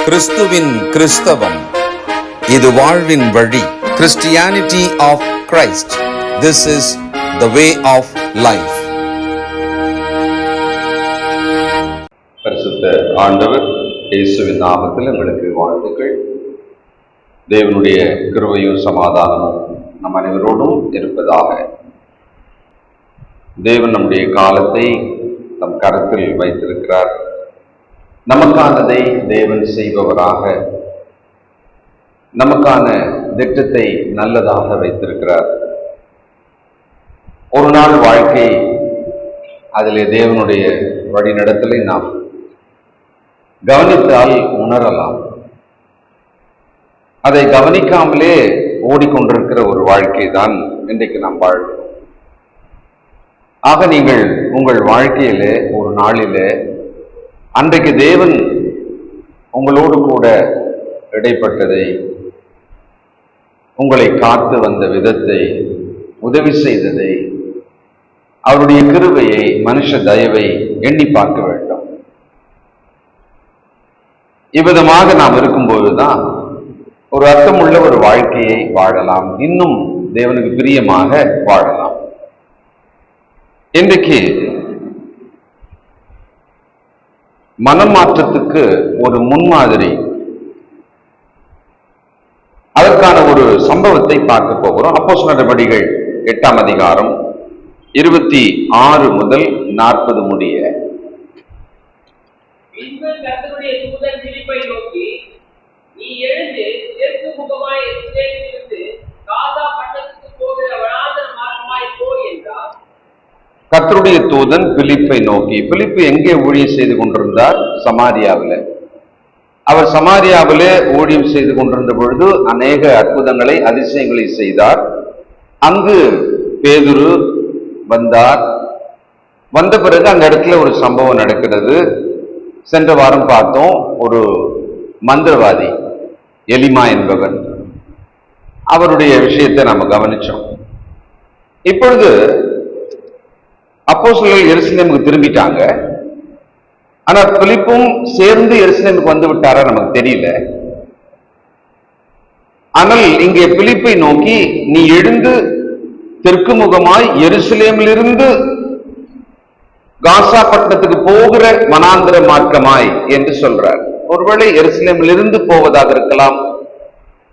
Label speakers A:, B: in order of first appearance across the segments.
A: கிறிஸ்துவின் கிறிஸ்தவம், இது வாழ்வின் வழி. Christianity of Christ. This is the way of life.
B: பரிசுத்த ஆண்டவர் இயேசுவின் நாமத்தில் உங்களுக்கு வாழ்த்துக்கள். தேவனுடைய கிருபையும் சமாதானமும் நம் அனைவரோடும் இருப்பதாக. தேவன் நம்முடைய காலத்தை நம் கரத்தில் வைத்திருக்கிறார். நமக்கானதை தேவன் செய்பவராக, நமக்கான திட்டத்தை நல்லதாக வைத்திருக்கிறார். ஒரு நாள் வாழ்க்கை, அதிலே தேவனுடைய வழிநடத்தலை நாம் கவனித்தால் உணரலாம். அதை கவனிக்காமலே ஓடிக்கொண்டிருக்கிற ஒரு வாழ்க்கை தான் இன்றைக்கு நாம் வாழ்கிறோம். ஆக நீங்கள் உங்கள் வாழ்க்கையிலே ஒரு நாளிலே அன்றைக்கு தேவன் உங்களோடு கூட இடைப்பட்டதை, உங்களை காத்து வந்த விதத்தை, உதவி செய்ததை, அவருடைய கிருபையை, மனுஷ தயவை எண்ணி பார்க்க வேண்டும். இவ்விதமாக நாம் இருக்கும்போதுதான் ஒரு அர்த்தமுள்ள ஒரு வாழ்க்கையை வாழலாம், இன்னும் தேவனுக்கு பிரியமாக வாழலாம். இன்றைக்கு மனமாற்றத்துக்கு ஒரு முன்மாதிரி, அதற்கான ஒரு சம்பவத்தை பார்க்க போகிறோம். அப்போஸ்தலர் நடபடிகள் 8ஆம் அதிகாரம் 26 முதல் 40 முடிய.
C: கர்த்தருடைய தூதன் பிலிப்பை நோக்கி, நீ எழுந்து தெற்கு முகமாய் எருசலேமிலிருந்து காசா பட்டணத்துக்கு போகிற வனாந்தர மார்க்கமாய் போ என்றார்.
B: கர்த்தருடைய தூதன் பிலிப்பை நோக்கி, பிலிப்பு எங்கே ஊழியம் செய்து கொண்டிருந்தார்? சமாரியாவில். அவர் சமாரியாவிலே ஊழியம் செய்து கொண்டிருந்த பொழுது அநேக அற்புதங்களை, அதிசயங்களை செய்தார். அங்கு பேதுரு வந்தார். வந்த பிறகு அந்த இடத்துல ஒரு சம்பவம் நடக்கிறது. சென்ற வாரம் பார்த்தோம், ஒரு மந்திரவாதி எலிமா என்பவர், அவருடைய விஷயத்தை நாம கவனிச்சோம். இப்பொழுது அப்போஸ்தலர்கள் எருசலேமுக்கு திரும்பிட்டாங்க. ஆனா பிலிப்பும் சேர்ந்து எருசலேமுக்கு வந்து விட்டாரா நமக்கு தெரியல. ஆனால் இங்கே பிலிப்பை நோக்கி, நீ எழுந்து தெற்கு முகமாய் எருசலேமிலிருந்து காசா பட்டணத்துக்கு போகிற வனாந்தர மார்க்கமாய் என்று சொல்றார். ஒருவேளை எருசலேமிலிருந்து போவதாக இருக்கலாம்,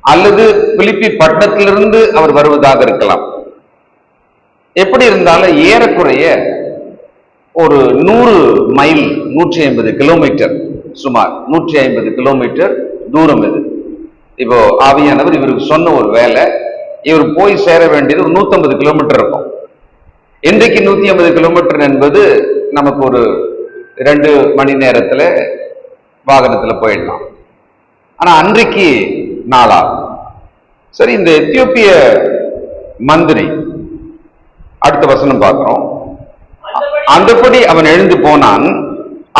B: அல்லது பிலிப்பி பட்டணத்திலிருந்து அவர் வருவதாக இருக்கலாம். எப்படி இருந்தாலும் ஏறக்குறைய ஒரு 100 மைல், 150 கிலோமீட்டர், சுமார் 150 கிலோமீட்டர் தூரம் இது. இப்போ ஆவியானவர் இவருக்கு சொன்ன ஒரு வேலை, இவர் போய் சேர வேண்டியது ஒரு 150 கிலோமீட்டர் இருக்கும். இன்றைக்கு 150 கிலோமீட்டர் என்பது நமக்கு ஒரு 2 மணி நேரத்துல வாகனத்துல போயிடலாம். ஆனா அன்றைக்கு நாளாகும். சரி, இந்த எத்தியோப்பிய மந்திரி, அடுத்த வசனம் பார்க்கிறோம். அந்தபடி அவன் எழுந்து போனான்.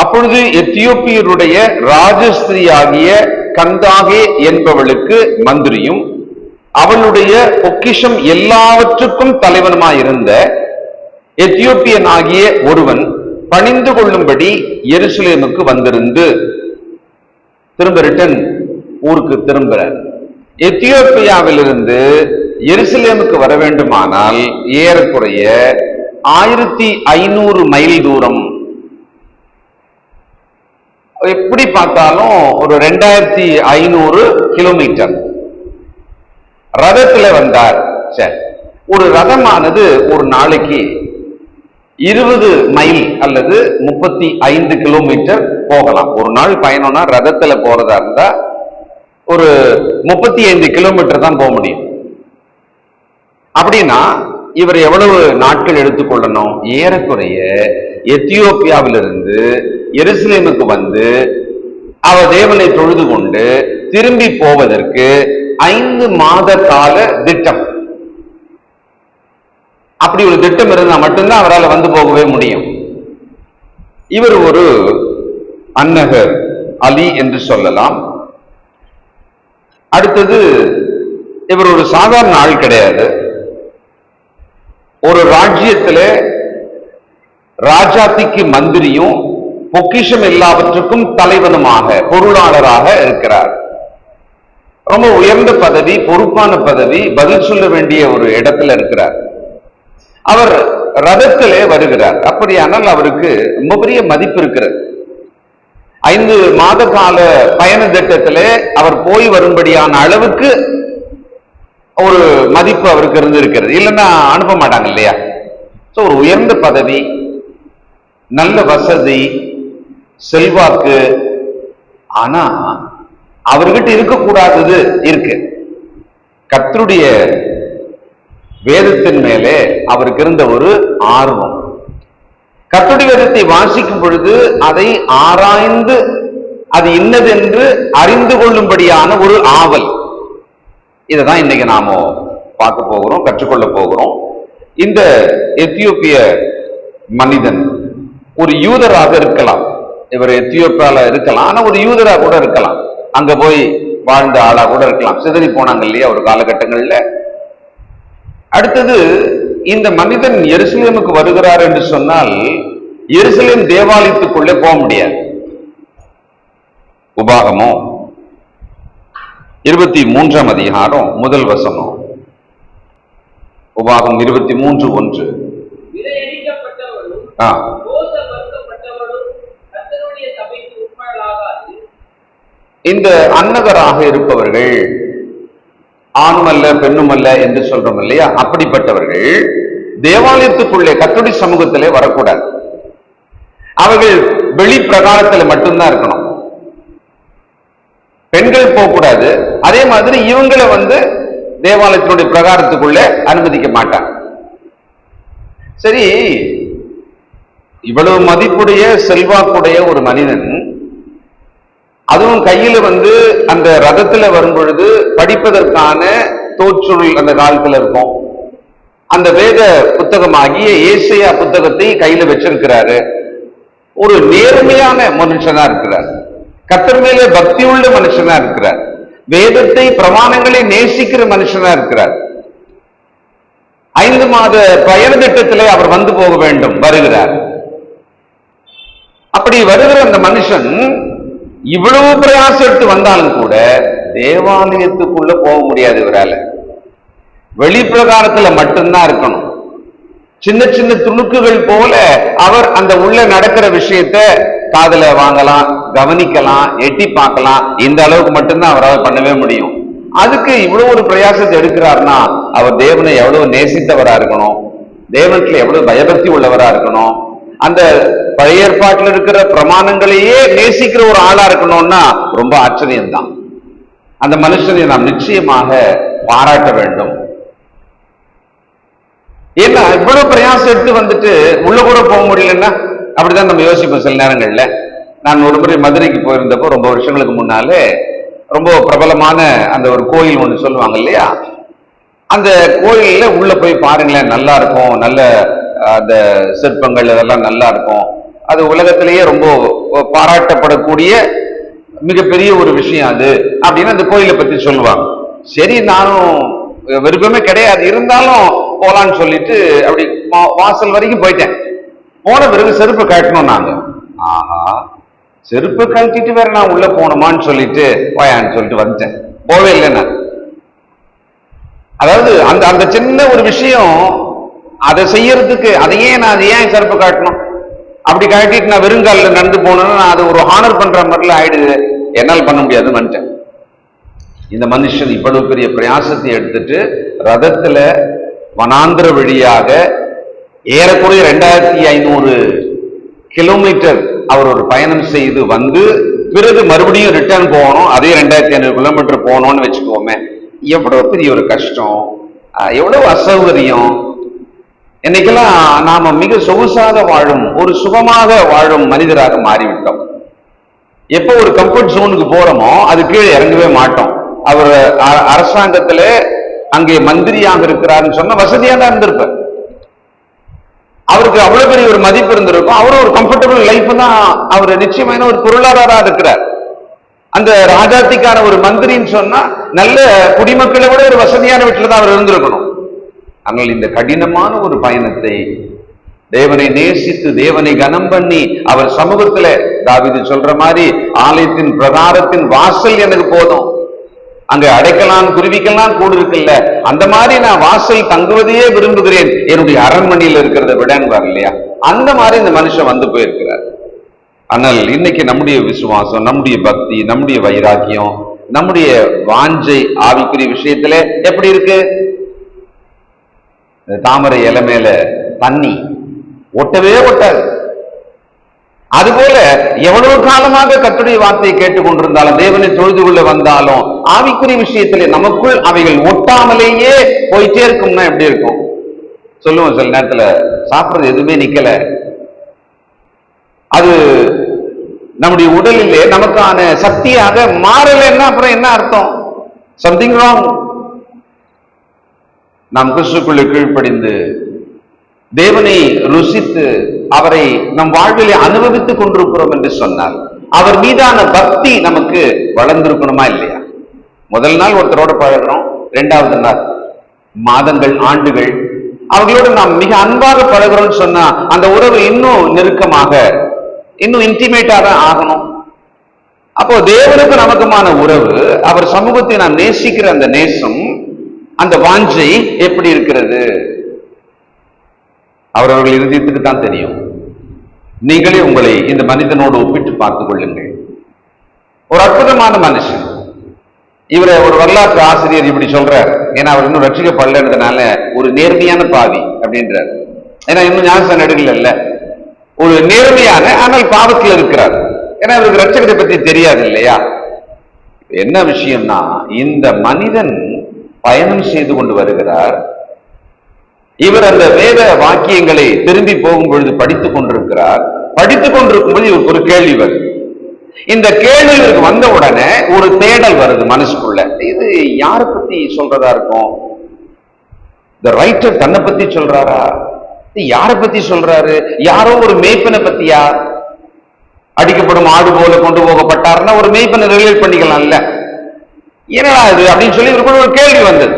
B: அப்பொழுது எத்தியோப்பியருடைய ராஜஸ்திரியாகிய கந்தாகே என்பவளுக்கு மந்திரியும் அவளுடைய பொக்கிஷம் எல்லாவற்றுக்கும் தலைவனுமாயிருந்த எத்தியோப்பியன் ஆகிய ஒருவன் பணிந்து கொள்ளும்படி எருசலேமுக்கு வந்திருந்து, திரும்ப ரிட்டன் ஊருக்கு திரும்புற. எத்தியோப்பியாவிலிருந்து எருசலேமுக்கு வர வேண்டுமானால் ஏறக்குறைய 1500 மைல் தூரம். எப்படி பார்த்தாலும் ஒரு 2500 கிலோமீட்டர். ரதத்துல வந்தார். சரி, ஒரு ரதமானது ஒரு நாளைக்கு 20 மைல் அல்லது 35 கிலோமீட்டர் போகலாம். ஒரு நாள் பயணம்னா ரதத்துல போறதா இருந்தா ஒரு 35 கிலோமீட்டர் தான் போக முடியும். அப்படின்னா இவர் எவ்வளவு நாட்கள் எடுத்துக்கொள்ளணும்? ஏறக்குறைய எத்தியோப்பியாவிலிருந்து எருசலேமுக்கு வந்து அவர் தேவனை தொழுது கொண்டு திரும்பி போவதற்கு 5 மாத கால திட்டம். அப்படி ஒரு திட்டம் இருந்தா மட்டும்தான் அவரால் வந்து போகவே முடியும். இவர் ஒரு அன்னகர் அலி என்று சொல்லலாம். அடுத்தது, இவர் ஒரு சாதாரண ஆள் கிடையாது. ஒரு ராஜ்யத்துல ராஜாத்திக்கு மந்திரியும் பொக்கிஷம் எல்லாவற்றுக்கும் தலைவனுமாக பொருளாளராக இருக்கிறார். ரொம்ப உயர்ந்த பதவி, பொறுப்பான பதவி, பதில் சொல்ல வேண்டிய ஒரு இடத்துல இருக்கிறார். அவர் ரதத்திலே வருகிறார். அப்படியானால் அவருக்கு ரொம்ப பெரிய மதிப்பு இருக்கிறது. 5 மாத கால பயண திட்டத்திலே அவர் போய் வரும்படியான அளவுக்கு ஒரு மதிப்பு அவருக்கு இருந்திருக்கிறது. இல்லைன்னா அனுப்ப மாட்டாங்க இல்லையா? ஒரு உயர்ந்த பதவி, நல்ல வசதி, செல்வாக்கு. ஆனா அவர்கிட்ட இருக்கக்கூடாதது இருக்கு. கர்த்தருடைய வேதத்தின் மேலே அவருக்கு இருந்த ஒரு ஆர்வம். கர்த்தருடைய வேதத்தை வாசிக்கும் பொழுது அதை ஆராய்ந்து அது இன்னதென்று அறிந்து கொள்ளும்படியான ஒரு ஆவல். இதைதான் இன்னைக்கு நாம பார்க்க போகிறோம், கற்றுக்கொள்ள போகிறோம். இந்த எத்தியோப்பிய மனிதன் ஒரு யூதராக இருக்கலாம். இவர் எத்தியோப்பியால இருக்கலாம், ஆனா ஒரு யூதரா கூட இருக்கலாம். அங்க போய் வாழ்ந்த ஆளா கூட இருக்கலாம். சிதறி போனாங்க இல்லையா ஒரு காலகட்டங்கள்ல. அடுத்தது, இந்த மனிதன் எருசலேமுக்கு வருகிறார் என்று சொன்னால் எருசலேம் தேவாலயத்துக்குள்ளே போக முடியாது. உபாகமம் 23ஆம் அதிகாரம் முதல் வசனம். உபாகம் 23:1. இந்த அன்னகராக இருப்பவர்கள் ஆணும் அல்ல பெண்ணும் அல்ல என்று சொல்றோம் இல்லையா? அப்படிப்பட்டவர்கள் தேவாலயத்துக்குள்ளே கர்த்தருடைய சமூகத்திலே வரக்கூடாது. அவர்கள் வெளி பிரகாரத்தில் மட்டும்தான் இருக்கணும். பெண்கள் போகக்கூடாது. அதே மாதிரி இவங்களை தேவாலயத்தினுடைய பிரகாரத்துக்குள்ளே அனுமதிக்க மாட்டாங்க. சரி, இவ்வளவு மதிப்புடைய செல்வாக்குடைய ஒரு மனிதன், அதுவும் கையில அந்த ரதத்துல வரும் பொழுது படிப்பதற்கான தோற்றுள் அந்த காலத்துல இருக்கும். அந்த வேத புத்தகமாகிய ஏசாயா புத்தகத்தை கையில வச்சிருக்கிறாரு. ஒரு நேர்மையான மனுஷனா இருக்கிறார். கர்த்தர் மேலே பக்தி உள்ள மனுஷனா இருக்கிறார். வேதத்தை பிரமாணங்களை நேசிக்கிற மனுஷனா இருக்கிறார். 5 மாத பயண திட்டத்திலே அவர் போக வேண்டும், வருகிறார். அப்படி வருகிற அந்த மனுஷன் இவ்வளவு பிரயாசம் எடுத்து வந்தாலும் கூட தேவாலயத்துக்குள்ள போக முடியாது. இவரால வெளிப்பிரகாரத்துல மட்டும்தான் இருக்கணும். சின்ன சின்ன துணுக்குகள் போல அவர் அந்த உள்ள நடக்கிற விஷயத்த காதுல வாங்கலாம், கவனிக்கலாம், எட்டி பார்க்கலாம். இந்த அளவுக்கு மட்டும்தான் அவரால் பண்ணவே முடியும். அதுக்கு இவ்வளவு ஒரு பிரயாசத்தை எடுக்கிறார்னா அவர் தேவனை எவ்வளவு நேசித்தவரா இருக்கணும், தேவனத்துல எவ்வளவு பயபக்தி உள்ளவரா இருக்கணும், அந்த பழைய ஏற்பாட்டில் இருக்கிற பிரமாணங்களையே நேசிக்கிற ஒரு ஆளா இருக்கணும்னா ரொம்ப ஆச்சரியம்தான். அந்த மனுஷனை நாம் நிச்சயமாக பாராட்ட வேண்டும். ஏன்னா இவ்வளவு பிரயாசம் எடுத்து உள்ள கூட போக முடியலன்னா அப்படிதான் நம்ம யோசிப்போம் சில நேரங்கள்ல. நான் ஒரு முறை மதுரைக்கு போயிருந்தப்போ ரொம்ப வருஷங்களுக்கு முன்னாலே ரொம்ப பிரபலமான அந்த ஒரு கோயில் ஒன்று சொல்லுவாங்க இல்லையா? அந்த கோயில்ல உள்ள போய் பாருங்களேன், நல்லா இருக்கும். நல்ல அந்த சிற்பங்கள் இதெல்லாம் நல்லா இருக்கும். அது உலகத்திலேயே ரொம்ப பாராட்டப்படக்கூடிய மிகப்பெரிய ஒரு விஷயம் அது அப்படின்னு அந்த கோயிலை பத்தி சொல்லுவாங்க. சரி, நானும் விருப்பமே கிடையாது, இருந்தாலும் போலான்னு சொல்லிட்டு அப்படி வாசல் வரைக்கும் போயிட்டேன். போன பிறகு செருப்பு கட்டணும். நாங்க ஆஹா, செருப்பு கழட்டிட்டு வேற நான் உள்ள போனோமான்னு சொல்லிட்டு போயான்னு சொல்லிட்டு வந்துட்டேன். போவே இல்லைன்னா, அதாவது அந்த அந்த சின்ன ஒரு விஷயம் அதை செய்யறதுக்கு அதையே நான் ஏன் செருப்பு காட்டணும்? அப்படி காட்டிட்டு நான் வெறுங்காலில் நடந்து போனேன்னா நான் அது ஒரு ஹானர் பண்ற மாதிரில ஆயிடுது. என்னால் பண்ண முடியாதுன்னு வந்துட்டேன். இந்த மனுஷன் இவ்வளவு பெரிய பிரயாசத்தை எடுத்துட்டு ரதத்துல வனாந்திர வழியாக ஏறக்குறைய 2500 கிலோமீட்டர் அவர் ஒரு பயணம் செய்து பிறகு மறுபடியும் ரிட்டர்ன் போகணும். அதே 2500 கிலோமீட்டர் போகணும்னு வச்சுக்கோமே. எவ்வளவு பெரிய ஒரு கஷ்டம், எவ்வளவு அசௌகரியம். இன்னைக்கெல்லாம் நாம மிக சொகுசாக வாழும், ஒரு சுகமாக வாழும் மனிதராக மாறிவிட்டோம். எப்போ ஒரு கம்ஃபர்ட் ஜோனுக்கு போறோமோ அது கீழே இறங்கவே மாட்டோம். அவர் அரசாங்கத்துல அங்கே மந்திரியாக இருக்கிறாருன்னு சொன்னா வசதியா தான் இருந்திருப்பார். அவருக்கு அவ்வளவு பெரிய ஒரு மதிப்பு இருந்திருக்கும். அவரும் ஒரு கம்ஃபர்டபுள் லைஃப் தான். அவர் நிச்சயமான ஒரு பொருளாதாரா இருக்கிறார். அந்த ராஜாத்திக்கான ஒரு மந்திரின்னு சொன்னா நல்ல குடிமக்களை விட ஒரு வசதியான வீட்டுல தான் அவர் இருந்திருக்கணும். ஆனால் இந்த கடினமான ஒரு பயணத்தை தேவனை நேசித்து தேவனை கனம் பண்ணி அவர் சமூகத்துல தாவீது சொல்ற மாதிரி ஆலயத்தின் பிரகாரத்தின் வாசல் எனக்கு போதும், அங்க அடைக்கலாம் குருவிக்கலாம் கூடு இருக்குல்ல, அந்த மாதிரி நான் வாசல் தங்குவதையே விரும்புகிறேன் என்னுடைய அரண்மனையில் இருக்கிறத விடன்பார் இல்லையா, அந்த மாதிரி இந்த மனுஷன் வந்து போயிருக்கிறார். ஆனால் இன்னைக்கு நம்முடைய விசுவாசம், நம்முடைய பக்தி, நம்முடைய வைராக்கியம், நம்முடைய வாஞ்சை ஆவிக்குரிய விஷயத்துல எப்படி இருக்கு? தாமரை இலை மேல தண்ணி ஒட்டவே ஒட்டாது. அதுபோல எவ்வளவு காலமாக கர்த்தருடைய வார்த்தையை கேட்டுக்கொண்டிருந்தாலும், தேவனை தொழுது கொள்ள வந்தாலும், ஆவிக்குரிய விஷயத்திலே நமக்குள் அவைகள் ஒட்டாமலேயே போயிட்டே இருக்கும்னா எப்படி இருக்கும் சொல்லுவோம். சில நேரத்துல சாப்பிடுறது எதுவுமே நிக்கல, அது நம்முடைய உடலிலே நமக்கான சக்தியாக மாறலைன்னா அப்புறம் என்ன அர்த்தம்? Something wrong. நாம் கிறிஸ்துக்குள்ளே கீழ்ப்படிந்து தேவனை ருசித்து அவரை நம் வாழ்விலே அனுபவித்துக் கொண்டிருக்கிறோம் என்று சொன்னால் அவர் மீதான பக்தி நமக்கு வளர்ந்திருக்கணுமா இல்லையா? முதல் நாள் ஒருத்தரோட பழகிறோம், இரண்டாவது நாள் மாதங்கள், ஆண்டுகள் அவர்களோடு நாம் மிக அன்பாக பழகிறோம்னு சொன்னா அந்த உறவு இன்னும் நெருக்கமாக, இன்னும் இன்டிமேட்டாக ஆகணும். அப்போ தேவனுக்கு நமக்குமான உறவு, அவர் சமூகத்தை நாம் நேசிக்கிற அந்த நேசம், அந்த வாஞ்சை எப்படி இருக்கிறது? அவரவர்கள் இருதயத்துக்கு தான் தெரியும். நீங்களே உங்களை இந்த மனிதனோடு ஒப்பிட்டு பார்த்துக் கொள்ளுங்கள். ஒரு அற்புதமான மனுஷன். இவரை ஒரு வரலாற்று ஆசிரியர் இப்படி சொல்றார், ஏன்னா அவர் இன்னும் ரட்சிக்கப்படலன்றதுனால ஒரு நேர்மையான பாவி அப்படின்றார். ஏன்னா இன்னும் ஞானஸ்தானம் எடுக்கல, ஒரு நேர்மையான ஆனால் பாவத்தில் இருக்கிறார். ஏன்னா இவருக்கு ரட்சகத்தை பற்றி தெரியாது இல்லையா? என்ன விஷயம்னா, இந்த மனிதன் பயணம் செய்து கொண்டு வருகிறார். இவர் அந்த வேத வாக்கியங்களை திரும்பி போகும் பொழுது படித்துக் கொண்டிருக்கிறார். படித்துக் கொண்டிருக்கும் போது இவருக்கு ஒரு கேள்வி வருது. இந்த கேள்வி இவருக்கு வந்த உடனே ஒரு தேடல் வருது மனசுக்குள்ள. இது யாரை பத்தி சொல்றதா இருக்கும்? இந்த ரைட்டர் தன்னை பத்தி சொல்றாரா? யாரை பத்தி சொல்றாரு? யாரோ ஒரு மேய்ப்பனை பத்தியா? அடிக்கப்படும் ஆடு போல கொண்டு போகப்பட்டாருன்னா ஒரு மேய்ப்பனை ரிலேட் பண்ணிக்கலாம்ல. என்னடா இது அப்படின்னு சொல்லி இவருக்கு ஒரு கேள்வி வந்தது.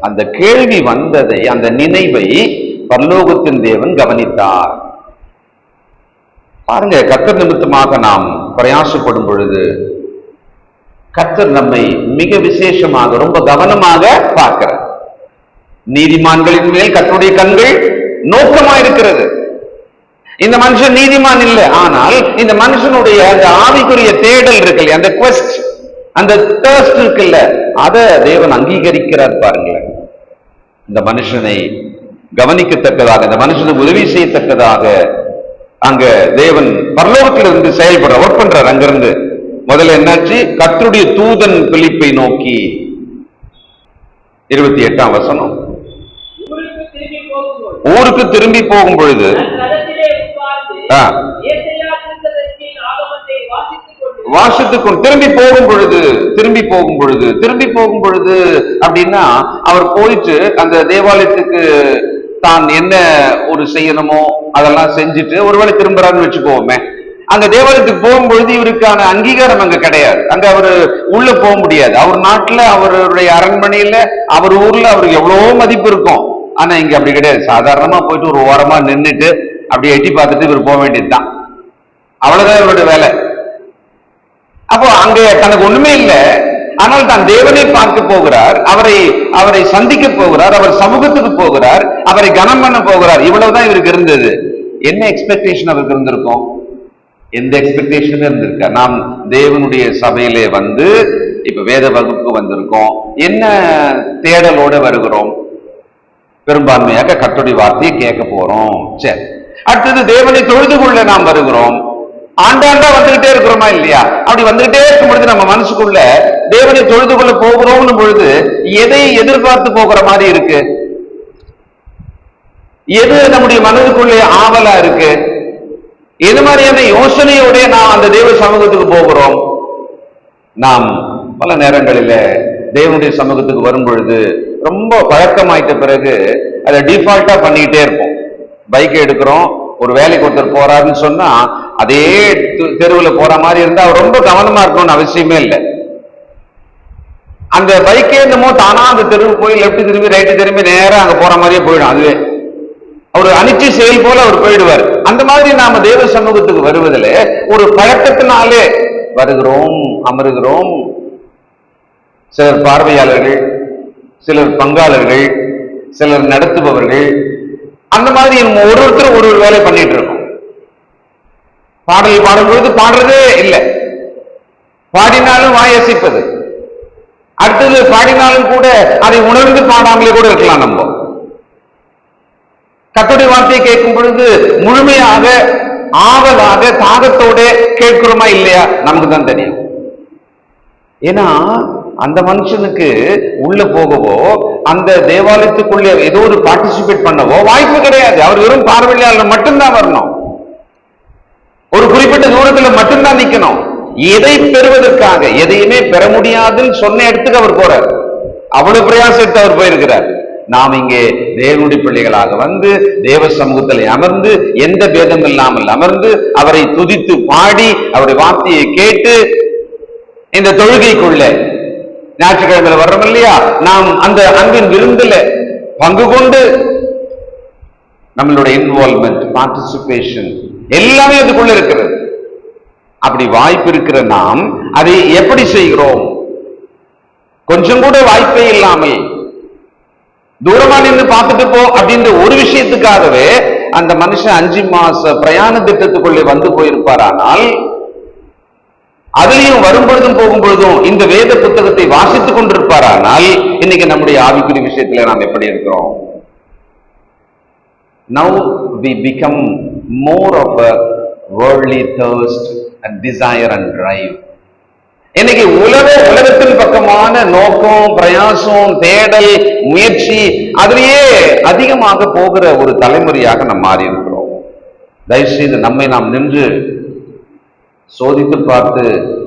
B: அந்த கேள்வி வந்ததை, அந்த நினைவை பரலோகத்தின் தேவன் கவனித்தார். பாருங்க, கர்த்தர் நிமித்தமாக நாம் பிரயாசப்படும் பொழுது கர்த்தர் நம்மை மிக விசேஷமாக ரொம்ப கவனமாக பார்க்கிறார். நீதிமான்களின் மேல் கர்த்தருடைய கண்கள் நோக்கமா இருக்கிறது. இந்த மனுஷன் நீதிமான் இல்லை, ஆனால் இந்த மனுஷனுடைய அந்த ஆவிக்குரிய தேடல் இருக்குல்ல, அந்த குவெஸ்ட், அந்த தர்ஸ்ட் இருக்குல்ல, அதை தேவன் அங்கீகரிக்கிறார். பாருங்களேன், இந்த மனுஷனை கவனிக்கத்தக்கதாக, இந்த மனுஷனுக்கு உதவி செய்யத்தக்கதாக அங்க தேவன் பரலோகத்திலிருந்து செயல்பட ஒர்க் பண்றார். அங்கிருந்து முதல்ல என்னாச்சு? கர்த்தருடைய தூதன் பிலிப்பை நோக்கி, 28ஆம் வசனம், ஊருக்கு திரும்பி போகும் பொழுது வாசித்துக்கொண்டு திரும்பி போகும் பொழுது அப்படின்னா அவர் போயிட்டு அந்த தேவாலயத்துக்கு தான் என்ன ஒரு செய்யணுமோ அதெல்லாம் செஞ்சுட்டு ஒருவேளை திரும்புறாருன்னு வச்சுக்கோமே. அங்க தேவாலயத்துக்கு போகும்பொழுது இவருக்கான அங்கீகாரம் அங்க கிடையாது. அங்க அவரு உள்ள போக முடியாது. அவர் நாட்டுல, அவருடைய அரண்மனையில, அவர் ஊர்ல அவருக்கு எவ்வளவோ மதிப்பு இருக்கும். ஆனா இங்க அப்படி கிடையாது. சாதாரணமா போயிட்டு ஒரு ஓரமா நின்றுட்டு அப்படியே எட்டி பார்த்துட்டு இவர் போக வேண்டியதுதான். அவ்வளவுதான் இவருடைய வேலை. அப்போ அங்க தனக்கு ஒண்ணுமே இல்லை, ஆனால் தான் தேவனை பார்க்க போகிறார், அவரை சந்திக்க போகிறார், அவர் சமூகத்துக்கு போகிறார், அவரை கனம் பண்ண போகிறார். இவ்வளவுதான் இவருக்கு இருந்தது. என்ன எக்ஸ்பெக்டேஷன் அவருக்கு இருந்திருக்கும்? எந்த எக்ஸ்பெக்டேஷனுமே இருந்திருக்க. நாம் தேவனுடைய சபையிலே வந்து இப்ப வேத வகுப்பு வந்திருக்கோம். என்ன தேடலோட வருகிறோம்? பெரும்பான்மையாக கர்த்தருடைய வார்த்தையை கேட்க போறோம். சரி, அடுத்தது தேவனை தொழுது கொள்ள நாம் வருகிறோம். ஆண்டாண்டா வந்துகிட்டே இருக்கிறோமா இல்லையா? அப்படி வந்துகிட்டே இருக்கும் பொழுது நம்ம மனசுக்குள்ள தேவனை தொழுது கொள்ள போகிறோம் பொழுது எதை எதிர்பார்த்து போகிற மாதிரி இருக்கு? எது நம்முடைய மனதுக்குள்ளே ஆவலா இருக்கு? எது மாதிரியான யோசனையோட நாம் அந்த தேவ சமூகத்துக்கு போகிறோம்? நாம் பல நேரங்களில தேவனுடைய சமூகத்துக்கு வரும் பொழுது ரொம்ப பழக்கமாயிட்ட பிறகு அதை டிஃபால்ட்டா பண்ணிக்கிட்டே இருப்போம். பைக்கை எடுக்கிறோம், ஒரு வேலைக்கு ஒருத்தர் போறாருன்னு சொன்னா அதே தெருவில் போற மாதிரி இருந்தா அவர் ரொம்ப கவனமா இருக்கணும்னு அவசியமே இல்லை. அந்த பைக்கே என்னமோ தானா அந்த தெருவு போய் லெப்ட் திரும்பி ரைட்டு திரும்பி நேரம் அங்க போற மாதிரியே போயிடும். அதுவே ஒரு அனிச்சை செயல் போல அவர் போயிடுவார். அந்த மாதிரி நாம தேவ சமூகத்துக்கு வருவதில் ஒரு பழக்கத்தினாலே வருகிறோம், அமருகிறோம். சிலர் பார்வையாளர்கள், சிலர் பங்காளர்கள், சிலர் நடத்துபவர்கள், அந்த மாதிரி ஒருத்தர் ஒரு வேலை பண்ணிட்டு இருக்கோம். பாடல் பாடும்பொழுது பாடுறதே இல்லை, பாடினாலும் வாயசிப்பது, அடுத்தது பாடினாலும் கூட அதை உணர்ந்து பாடாமலே கூட இருக்கலாம். நம்ம கர்த்தருடைய வார்த்தையை கேட்கும் பொழுது முழுமையாக ஆவலாக தாகத்தோட கேட்கிறோமா இல்லையா நமக்கு தான் தெரியும். ஏன்னா அந்த மனுஷனுக்கு உள்ள போகவோ அந்த தேவாலயத்துக்குள்ளே ஏதோ ஒரு பார்ட்டிசிபேட் பண்ணவோ வாய்ப்பு கிடையாது. அவர் வெறும் பார்வையாளர் மட்டும்தான் வரணும், ஒரு குறிப்பிட்ட தூரத்துல மட்டும்தான் நிக்கணும். எதை பெறுவதற்காக எதையுமே பெற முடியாதுன்னு சொன்ன இடத்துக்கு அவர் போறார். அவ்வளவு பிரயாசத்தை அவர் போயிருக்கிறார். நாம் இங்கே தேவனுடைய பிள்ளைகளாக வந்து தேவ சமூகத்தில் அமர்ந்து எந்த பேதம் இல்லாமல் அமர்ந்து அவரை துதித்து பாடி அவருடைய வார்த்தையை கேட்டு இந்த தொழுகைக்குள்ள ஞாயிற்றுக்கிழமையில வர்றோம் இல்லையா, நாம் அந்த அன்பின் விருந்துல பங்கு கொண்டு நம்மளுடைய இன்வால்வ்மெண்ட், பார்ட்டிசிபேஷன் எல்லாமே அதுக்குள்ள இருக்கிறது. அப்படி வாய்ப்பு இருக்கிற நாம் அதை எப்படி செய்கிறோம்? கொஞ்சம் கூட வாய்ப்பே இல்லாமல் தூரமா நின்று பார்த்துட்டு போ அப்படின்ற ஒரு விஷயத்துக்காகவே அந்த மனுஷன் 5 மாச பிரயாண திட்டத்துக்குள்ளே வந்து போயிருப்பார். ஆனால் அதுலயும் வரும்பொழுதும் போகும்பொழுதும் இந்த வேத புத்தகத்தை வாசித்துக் கொண்டிருப்பாரானால் இன்னைக்கு நம்முடைய ஆவிக்குரிய விஷயத்துல நாம் எப்படி இருக்கிறோம்? Now we become more of a worldly thirst and desire and drive. இன்னைக்கு உலகத்தின் பக்கமான நோக்கம், பிரயாசம், தேடல், முயற்சி அதிலேயே அதிகமாக போகிற ஒரு தலைமுறையாக நாம் மாறி இருக்கிறோம். தயவுசெய்து நம்மை நாம் நின்று சோதித்து பார்த்து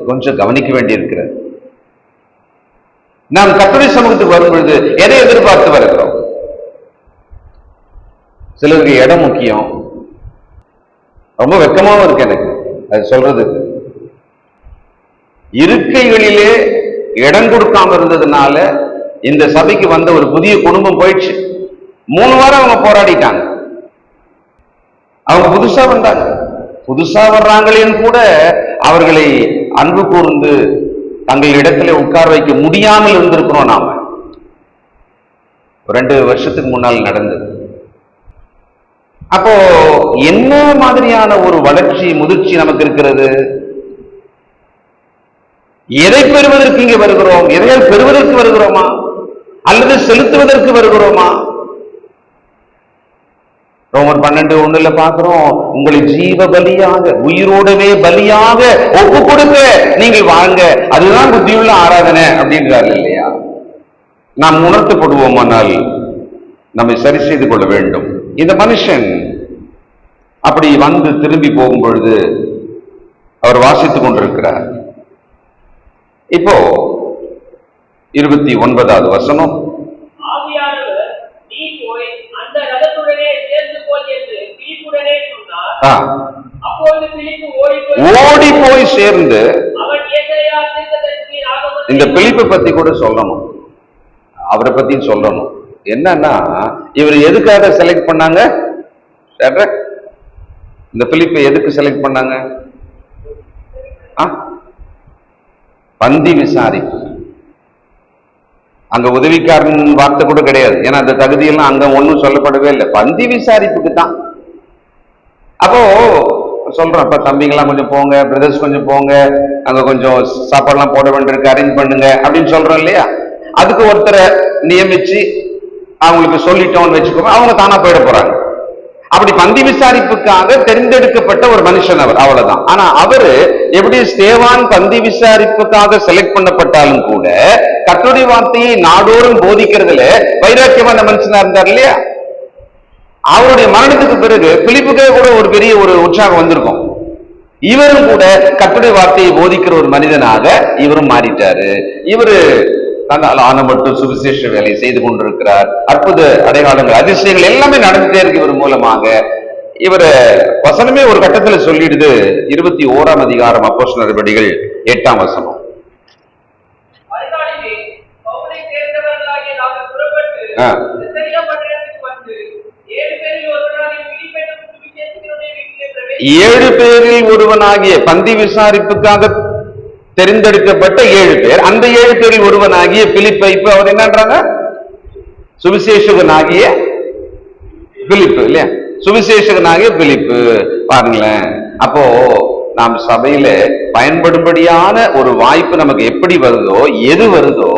B: கொஞ்சம் கவனிக்க வேண்டியிருக்கிறது. நாம் கர்த்தருடைய சமூகத்துக்கு வரும் பொழுது எதை எதிர்பார்த்து வருகிறோம்? சிலருக்கு இடம் முக்கியம். ரொம்ப வெக்கமாவும் இருக்கு எனக்கு அது சொல்றதுக்கு. இருக்கைகளிலே இடம் கொடுக்காம இருந்ததுனால இந்த சபைக்கு வந்த ஒரு புதிய குடும்பம் போயிடுச்சு. 3 வாரம் அவங்க போராடிட்டாங்க. அவங்க புதுசா வந்தாங்க. புதுசா வர்றாங்களேன்னு கூட அவர்களை அன்பு கூர்ந்து தங்கள் இடத்துல உட்கார வைக்க முடியாமல் இருந்திருக்கிறோம். நாம 2 வருஷத்துக்கு முன்னால் நடந்தது. அப்போ என்ன மாதிரியான ஒரு வளர்ச்சி, முதிர்ச்சி நமக்கு இருக்கிறது? எதை பெறுவதற்கு இங்கே வருகிறோம்? எதையால் பெறுவதற்கு வருகிறோமா அல்லது செலுத்துவதற்கு வருகிறோமா? ரோமர் 12:1 பார்க்கிறோம், உங்களை ஜீவ பலியாக, உயிரோடவே பலியாக ஒப்பு கொடுக்க நீங்கள் வாங்க, அதுதான் புத்தியுள்ள ஆராதனை அப்படின்றாரு இல்லையா? நாம் உணர்த்தப்படுவோமானால் நம்மை சரி செய்து கொள்ள வேண்டும். இந்த மனுஷன் அப்படி வந்து திரும்பி போகும் பொழுது அவர் வாசித்துக் கொண்டிருக்கிறார். இப்போ 29வது வசனம்,
C: ஆவியானவர் நீ போய் அந்த ரதத்துடனே சேர்ந்து கொள் என்று பிலிப்புடனே சொன்னார். அப்பொழுது பிலிப்பு ஓடி போய் சேர்ந்து அவன் ஏசாயா தீர்க்கதரிசியின் ஆகமத்தை,
B: இந்த பிலிப்பை பத்தி கூட சொல்லணும், அவரை பத்தி சொல்லணும். என்னன்னா இவர் எதுக்காக செலக்ட் பண்ணாங்க? இந்த பிலிப்பை எதுக்கு செலக்ட் பண்ணாங்க? பந்தி விசாரிப்பு. அங்க உதவிக்காரன் வார்த்தை கூட கிடையாது. ஏன்னா அந்த தகுதியெல்லாம் அங்க ஒன்றும் சொல்லப்படவே இல்லை. பந்தி விசாரிப்புக்கு தான். அப்போ சொல்றோம், அப்ப தம்பிங்கெல்லாம் கொஞ்சம் போங்க, பிரதர்ஸ் கொஞ்சம் போங்க, அங்க கொஞ்சம் சாப்பாடுலாம் போட வேண்டியிருக்கு, அரேஞ்ச் பண்ணுங்க அப்படின்னு சொல்றோம் இல்லையா? அதுக்கு ஒருத்தரை நியமிச்சு அவங்களுக்கு சொல்லிட்டோம்னு வச்சுக்கோங்க, அவங்க தானா போயிட போறாங்க. அப்படி பந்தி விசாரிப்புக்காக தெரிந்தெடுக்கப்பட்ட ஒரு மனுஷன் அவர், அவ்வளவுதான். ஆனா அவரு எப்படி ஸ்தேவான் பந்தி விசாரிப்புக்காக செலக்ட் பண்ணப்பட்டாலும் கூட கர்த்தருடைய வார்த்தையை நாடோறும் போதிக்கிறதுல வைராக்கியமான மனுஷனா இருந்தார் இல்லையா? அவருடைய மரணத்துக்கு பிறகு பிலிப்புக்கே கூட ஒரு பெரிய ஒரு உற்சாகம் வந்திருக்கும். இவரும் கூட கர்த்தருடைய வார்த்தையை போதிக்கிற ஒரு மனிதனாக இவரும் மாறிட்டாரு. இவரு ஆனப்பட்டு சுவிசேஷ வேலை செய்து கொண்டிருக்கிறார். அற்புத அடையாளங்கள், அதிசயங்கள் எல்லாமே நடந்துட்டே இருக்கு இவர் மூலமாக. இவர வசனமே ஒரு கட்டத்துல சொல்லிடுது. 21ஆம் அதிகாரம் அப்போஸ்தலர் நடபடிகள் 8ஆம் வசனம். 7 பேரில் ஒருவனாகிய பந்தி விசாரிப்புக்காக தெரிந்தெடுக்கப்பட்ட 7 பேர், அந்த 7 பேரில் ஒருவனாகிய பிலிப்பை இப்ப அவர் என்னன்றாங்க, சுவிசேஷகனாகிய பிலிப்பு இல்லையா, சுவிசேஷகனாகிய பிலிப்பு. பாருங்களேன், அப்போ நாம் சபையில பயன்படும்படியான ஒரு வாய்ப்பு நமக்கு எப்படி வருதோ, எது வருதோ,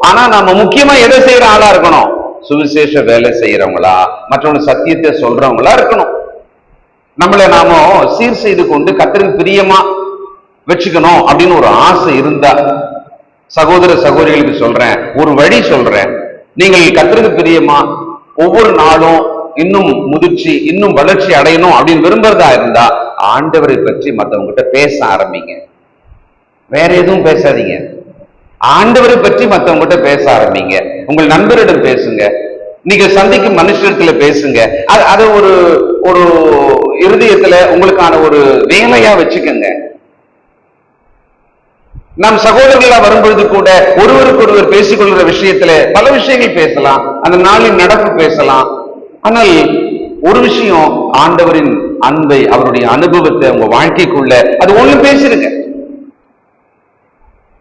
B: ஆனா நம்ம முக்கியமா எதை செய்யற ஆளா இருக்கணும், சுவிசேஷ வேலை செய்யறவங்களா, மற்றவங்க சத்தியத்தை சொல்றவங்களா இருக்கணும். நம்மளை நாம சீர் செய்து கொண்டு கர்த்தருக்கு பிரியமா வச்சுக்கணும் அப்படின்னு ஒரு ஆசை இருந்தா, சகோதர சகோதரிகளுக்கு சொல்றேன், ஒரு வழி சொல்றேன். நீங்கள் கர்த்தருக்கு பிரியமா ஒவ்வொரு நாளும் இன்னும் முதிர்ச்சி, இன்னும் வளர்ச்சி அடையணும் அப்படின்னு விரும்புறதா இருந்தா, ஆண்டவரை பற்றி மற்றவங்க கிட்ட பேச ஆரம்பிங்க. வேற எதுவும் பேசாதீங்க, ஆண்டவரை பற்றி மற்றவங்க கிட்ட பேச ஆரம்பிங்க. உங்கள் நண்பரிடம் பேசுங்க, நீங்க சந்திக்கும் மனுஷத்துல பேசுங்க. அதை ஒரு ஒரு இருதயத்துல உங்களுக்கான ஒரு வேலையா வச்சுக்கோங்க. நம் சகோதரர்களா வரும்பொழுது கூட ஒருவருக்கு ஒருவர் பேசிக்கொள்கிற விஷயத்துல பல விஷயங்கள் பேசலாம், அந்த நாளின் நடப்பு பேசலாம். ஆனால் ஒரு விஷயம், ஆண்டவரின் அன்பை, அவருடைய அனுபவத்தை உங்க வாழ்க்கைக்குள்ள அது ஒண்ணு பேசிருங்க.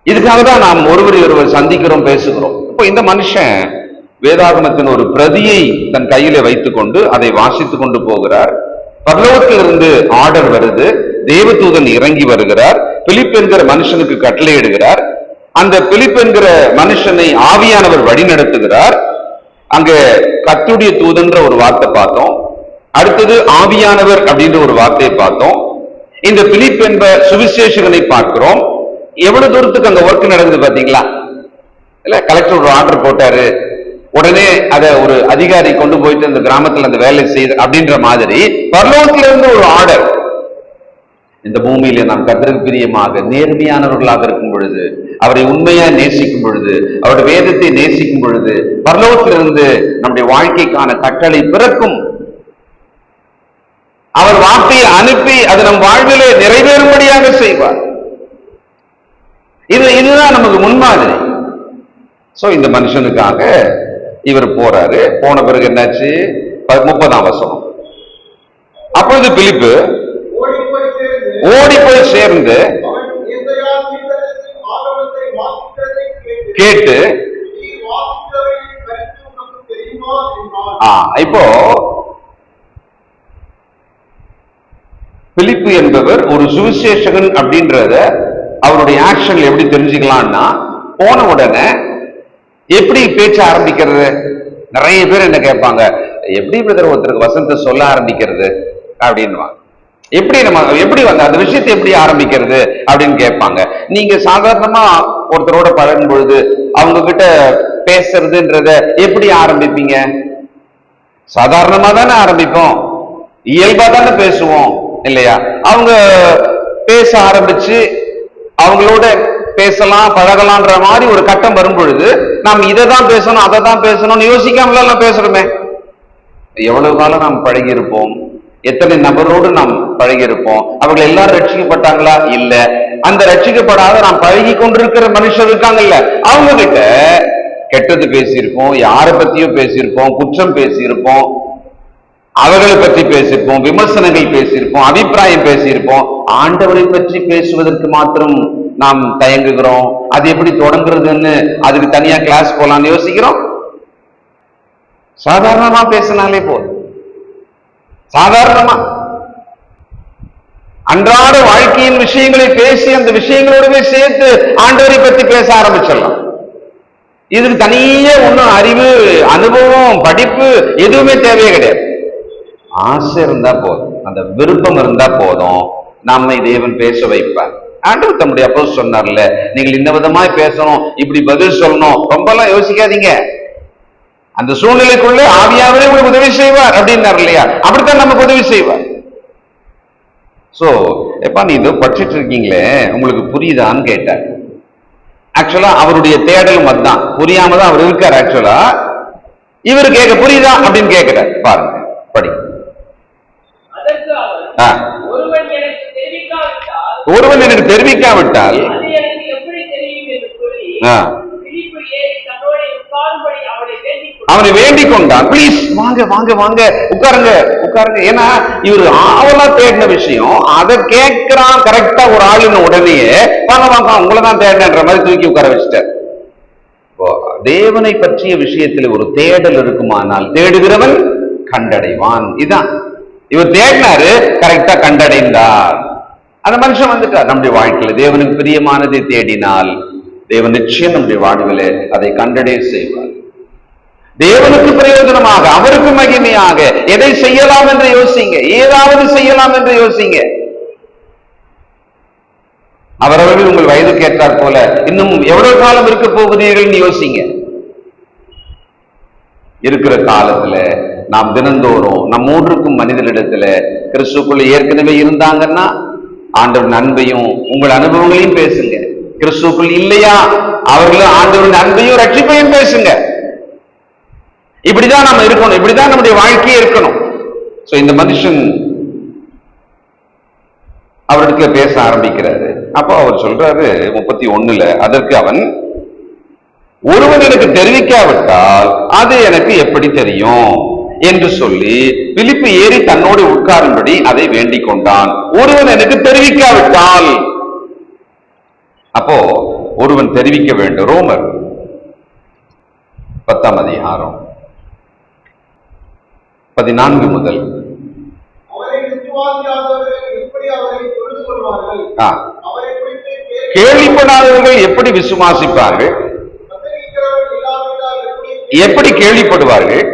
B: இதுக்காக தான் நாம் ஒருவரை ஒருவர் சந்திக்கிறோம், பேசுகிறோம். இப்போ இந்த மனுஷன் வேதாகமத்தின் ஒரு பிரதியை தன் கையில வைத்துக் கொண்டு அதை வாசித்துக் கொண்டு போகிறார். பரலோகத்திலிருந்து ஆர்டர் வருது, தேவதூதன் இறங்கி வருகிறார், பிலிப் என்கிற மனுஷனுக்கு கட்டளை இடுகிறார். அந்த பிலிப் என்கிற மனுஷனை ஆவியானவர் வழி நடத்துகிறார். அங்க கர்த்தருடைய தூதன்ற ஒரு வார்த்தை பார்த்தோம், அடுத்தது ஆவியானவர் அப்படின்ற ஒரு வார்த்தையை பார்த்தோம். இந்த பிலிப் என்ப சுவிசேஷகனை பார்க்கிறோம். எவ்வளவு தூரத்துக்கு அங்க ஒர்க் நடக்குது பாத்தீங்களா? இல்ல, கலெக்டர் ஒரு ஆர்டர் போட்டாரு, உடனே அதை ஒரு அதிகாரி கொண்டு போயிட்டு அந்த கிராமத்துல அந்த வேலை செய்து அப்படின்ற மாதிரி பரலோகத்திலிருந்து இருந்து ஒரு ஆர்டர். இந்த பூமியில நாம் கர்த்தருக்கு பிரியமாக நேர்மையானவர்களாக இருக்கும் பொழுது, அவரை உண்மையா நேசிக்கும் பொழுது, அவருடைய வேதத்தை நேசிக்கும் பொழுது, பரலோகத்திலிருந்து நம்முடைய வாழ்க்கைக்கான கட்டளை பிறக்கும். அவர் வார்த்தையை அனுப்பி அது நம் வாழ்விலே நிறைவேறும்படியாக செய்வார். இதுதான் நமக்கு முன்மாதிரி. சோ இந்த மனுஷனுக்காக இவர் போறாரு. போன பிறகு என்னாச்சு? 30ஆம் வசனம். அப்பொழுது பிலிப்பு ஓடி போய் சேர்ந்து கேட்டு, இப்போ பிலிப்பு என்பவர் ஒரு சுவிசேஷகன் அப்படின்றத அவருடைய ஆக்ஷன்ல எப்படி தெரிஞ்சுக்கலாம்னா, போன உடனே எப்படி பேச்ச ஆரம்பிக்கிறது? நிறைய பேர் என்ன கேட்பாங்க, எப்படி பிரதர் ஒருத்தருக்கு வசனத்தை சொல்ல ஆரம்பிக்கிறது அப்படின்னு, எப்படி அந்த விஷயத்தை எப்படி ஆரம்பிக்கிறது அப்படின்னு கேட்பாங்க. நீங்க சாதாரணமா ஒருத்தரோட பழகும் பொழுது அவங்க கிட்ட பேசுறதுன்றத எப்படி ஆரம்பிப்பீங்க? சாதாரணமா தானே ஆரம்பிப்போம், இயல்பா தானே பேசுவோம் இல்லையா? அவங்க பேச ஆரம்பிச்சு அவங்களோட பேசலாம், பழகலான்ற மாதிரி ஒரு கட்டம் வரும் பொழுது நாம் இதை தான் பேசணும், அதை தான் பேசணும்னு யோசிக்காமலாம் பேசுறோமே. எவ்வளவு காலம் நாம் பழகி இருப்போம், எத்தனை நபரோடு நாம் பழகி இருப்போம். அவர்கள் எல்லாரும் ரட்சிக்கப்பட்டாங்களா? இல்ல. அந்த ரட்சிக்கப்படாத நாம் பழகி கொண்டிருக்கிற மனுஷர் இருக்காங்கல்ல, அவங்க கிட்ட கெட்டது பேசியிருப்போம், யாரை பத்தியும் பேசியிருப்போம், குற்றம் பேசியிருப்போம், அவர்களை பற்றி பேசியிருப்போம், விமர்சனங்கள் பேசியிருப்போம், அபிப்பிராயம் பேசியிருப்போம். ஆண்டவரை பற்றி பேசுவதற்கு மாத்திரம் நாம் தயங்குகிறோம். அது எப்படி தொடங்குறதுன்னு அதுக்கு தனியா கிளாஸ் போலான்னு யோசிக்கிறோம். சாதாரணமா பேசினாலே போதும். சாதாரணமா அன்றாட வாழ்க்கையின் விஷயங்களை பேசி அந்த விஷயங்களோடவே சேர்த்து ஆண்டவரை பற்றி பேச ஆரம்பிச்சிடலாம். இதுக்கு தனியே ஒன்றும் அறிவு, அனுபவம், படிப்பு எதுவுமே தேவையே கிடையாது. ஆசை இருந்தா போதும், அந்த விருப்பம் இருந்தா போதும், நம்மை தேவன் பேச வைப்பார். ஆண்டவர் தம்முடைய அப்போஸ்தலர் சொன்னார்ல, நீங்கள் இந்த விதமாய் பேசணும், இப்படி பதில் சொல்லணும், ரொம்ப எல்லாம் யோசிக்காதீங்க. அந்த சூழ்நிலைக்குள்ள ஆவியானவரே உங்களுக்கு உதவி செய்வார் அப்படின்னார் இல்லையா? அப்படித்தான் நமக்கு உதவி செய்வார். சோ எப்ப நீ இதோ படிச்சுட்டு இருக்கீங்களே, உங்களுக்கு புரியுதான்னு கேட்டார். ஆக்சுவலா அவருடைய தேடலும் அதுதான், புரியாம தான் அவர் இருக்கார். ஆக்சுவலா இவர் கேட்க புரியுதா அப்படின்னு கேட்கிறார். பாருங்க, படி. ஒருவன் எனக்கு தெரிவிக்காவிட்டால் அவனை வேண்டிக் கொண்டான். ப்ளீஸ் வாங்க வாங்க வாங்க, உட்காருங்க உட்காருங்க. ஏன்னா இவர் ஆவலா தேடின விஷயம், அதை கேட்கிறான் கரெக்டா ஒரு ஆளுன்னு உடனே வாங்க வாங்க உங்களை தான் தேடினன்ற மாதிரி தூக்கி உட்கார வச்சுட்டார். தேவனை பற்றிய விஷயத்தில் ஒரு தேடல் இருக்குமானால் தேடுகிறவன் கண்டடைவான். இதான் இவர் தேடினாரு, கரெக்டா கண்டடைந்தார். அந்த மனுஷன் வந்துட்டார். நம்முடைய வாழ்க்கையில தேவனுக்கு பிரியமானதை தேடினால் தேவன் நிச்சயம் நம்முடைய வாழ்வில அதை கண்டடைய செய்வார். தேவனுக்கு பிரயோஜனமாக, அவருக்கு மகிமையாக எதை செய்யலாம் என்று யோசிங்க, ஏதாவது செய்யலாம் என்று யோசிங்க. அவரவர்கள் உங்கள் வயதுக்கு ஏற்றாற் போல இன்னும் எவ்வளவு காலம் இருக்க போகிறீர்கள் யோசிங்க. இருக்கிற காலத்துல நாம் தினந்தோறும் நம் மூன்றுக்கும் மனிதனிடத்துல கிறிஸ்துக்குள்ள ஏற்கனவே இருந்தாங்கன்னா ஆண்டவரின் அன்பையும் உங்கள் அனுபவங்களையும் பேசுங்க. கிறிஸ்துக்குள் இல்லையா, அவர்களும் ஆண்டவரின் அன்பையும் ரட்சிப்பையும் பேசுங்க. இப்படிதான் நம்ம இருக்கணும், இப்படிதான் நம்முடைய வாழ்க்கையே இருக்கணும். சோ இந்த மனுஷன் அவருக்கு பேச ஆரம்பிக்கிறாரு. அப்போ அவர் சொல்றாரு 31ல, அதற்கு அவன், ஒருவன் எனக்கு தெரிவிக்காவிட்டால் அது எனக்கு எப்படி தெரியும் என்று சொல்லி பிலிப்பு ஏறி தன்னோடு உட்காரும்படி அதை வேண்டிக் கொண்டான். ஒருவன் எனக்கு தெரிவிக்காவிட்டால், அப்போ ஒருவன் தெரிவிக்க வேண்டும். ரோமர் 10ஆம் அதிகாரம் 14 முதல். கேள்விப்படாதவர்கள் எப்படி விசுவாசிப்பார்கள்? எப்படி கேள்விப்படுவார்கள்?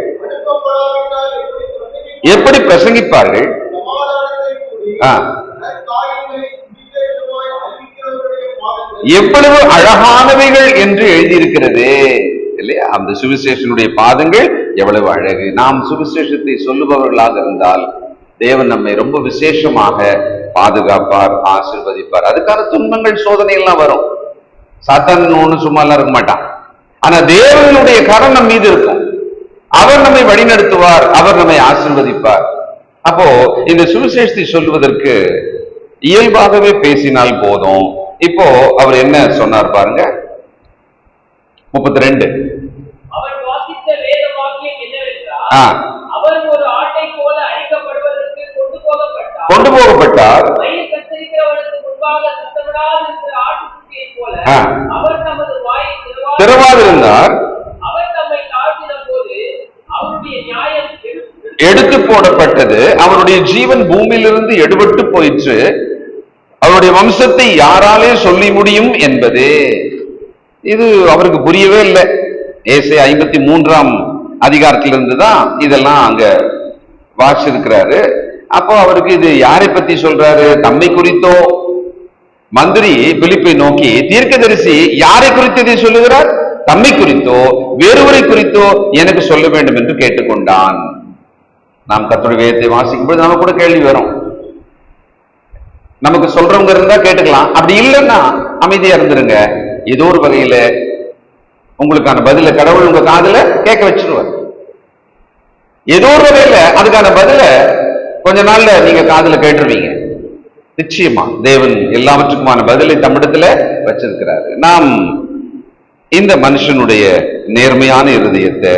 B: எப்படி பிரசங்கிப்பார்கள்? எவ்வளவு அழகானவைகள் என்று எழுதியிருக்கிறது இல்லையா? அந்த சுவிசேஷனுடைய பாதங்கள் எவ்வளவு அழகு. நாம் சுவிசேஷத்தை சொல்லுபவர்களாக இருந்தால் தேவன் நம்மை ரொம்ப விசேஷமாக பாதுகாப்பார், ஆசீர்வதிப்பார். அதுக்கான துன்பங்கள், சோதனை எல்லாம் வரும். சாத்தான் ஒண்ணு சும்மா எல்லாம் இருக்க மாட்டான். ஆனா தேவனுடைய கரம் நம் மீது இருக்கும். அவர் நம்மை வழிநடத்துவார், அவர் நம்மை ஆசீர்வதிப்பார். அப்போ இந்த சுவிசேஷத்தை சொல்வதற்கு இயல்பாகவே பேசினால் போதும். இப்போ அவர் என்ன சொன்னார் பாருங்க, 32.
C: அவர் வாசித்த வேத வாக்கியம் என்னவென்றால், அவர் ஒரு ஆட்டை போல அழிக்கப்படுவதற்கு கொண்டு போகப்பட்டார். மயில் கத்தரிக்கிறவனுக்கு முன்பாக சத்தமிடாதிருக்கிற ஆட்டுக்குட்டியை போல அவர் தமது வாயை திறவாதிருந்தார். அவர் தம்மை தாழ்த்தின போது அவருடைய நியாயம் எடுத்து போடப்பட்டது. அவருடைய ஜீவன் பூமியிலிருந்து எடுபட்டு போயிற்று. அவருடைய வம்சத்தை யாராலே சொல்லி முடியும் என்பது இது அவருக்கு புரியவே இல்லை. ஏசாயா 53ஆம் அதிகாரத்திலிருந்து தான் இதெல்லாம் அங்க வாசிச்சிருக்கிறாரு. அப்போ அவருக்கு இது யாரை பத்தி சொல்றாரு? தம்மை குறித்தோ? மந்திரி பிலிப்பை நோக்கி, தீர்க்கதரிசி யாரை குறித்து இதை சொல்லுகிறார்? தம்மை குறித்தோ வேறுவரை குறித்தோ எனக்கு சொல்ல வேண்டும் என்று கேட்டுக்கொண்டான். நாம் கர்த்தருடைய வேதத்தை வாசிக்கும் போது நமக்கு கூட கேள்வி வரும். நமக்கு சொல்றவங்க இருந்தா கேட்டுக்கலாம், அப்படி இல்லைன்னா அமைதியா இருந்துருங்க. ஏதோ ஒரு வகையில உங்களுக்கான பதில கடவுள் உங்க காதுல கேட்க வச்சிருவார். ஏதோ ஒரு வகையில அதுக்கான பதில கொஞ்ச நாள்ல நீங்க காதுல கேட்டுருவீங்க. நிச்சயமா தேவன் எல்லாவற்றுக்குமான பதிலை தம்மிடத்துல வச்சிருக்கிறாரு. நாம் இந்த மனுஷனுடைய நேர்மையான இருதயத்தை,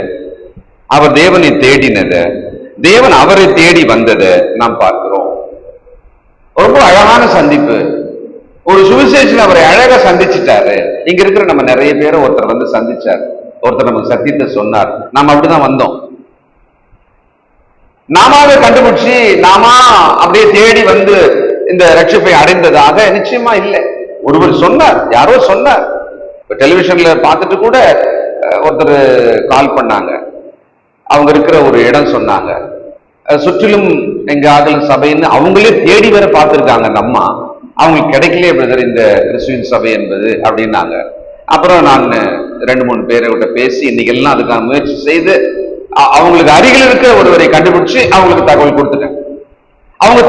C: அவர் தேவனை தேடினத, தேவன் அவரை தேடி வந்ததை நாம் பார்க்கிறோம். ரொம்ப அழகான சந்திப்பு. ஒரு சுவிசேஷன் அவரை அழகா சந்திச்சுட்டாரு. இங்க இருக்கிற நம்ம நிறைய பேரை ஒருத்தர் வந்து சந்திச்சார், ஒருத்தர் நமக்கு சத்தியத்தை சொன்னார். நாம் அப்படிதான் வந்தோம். நாம கண்டுபிடிச்சு நாம அப்படியே தேடி வந்து இந்த ரட்சிப்பை அடைந்ததாக நிச்சயமா இல்லை. ஒருவர் சொன்னார், யாரோ சொன்னார். இப்ப டெலிவிஷன்ல பார்த்துட்டு கூட ஒருத்தர் கால் பண்ணாங்க. அவங்க இருக்கிற ஒரு இடம் சொன்னாங்க. சுற்றிலும் எங்க ஆகல சபைன்னு அவங்களே தேடி வர பார்த்திருக்காங்க. நம்ம அவங்களுக்கு கிடைக்கலையே பிரதர் இந்த கிறிஸ்துவின் சபை என்பது அப்படின்னாங்க. அப்புறம் நான் 2-3 பேரை விட்ட பேசி இன்னைக்கு எல்லாம் அதுக்கான முயற்சி செய்து அவங்களுக்கு அருகில் இருக்கிற ஒருவரை கண்டுபிடிச்சு அவங்களுக்கு தகவல் கொடுத்துட்டேன். அவங்க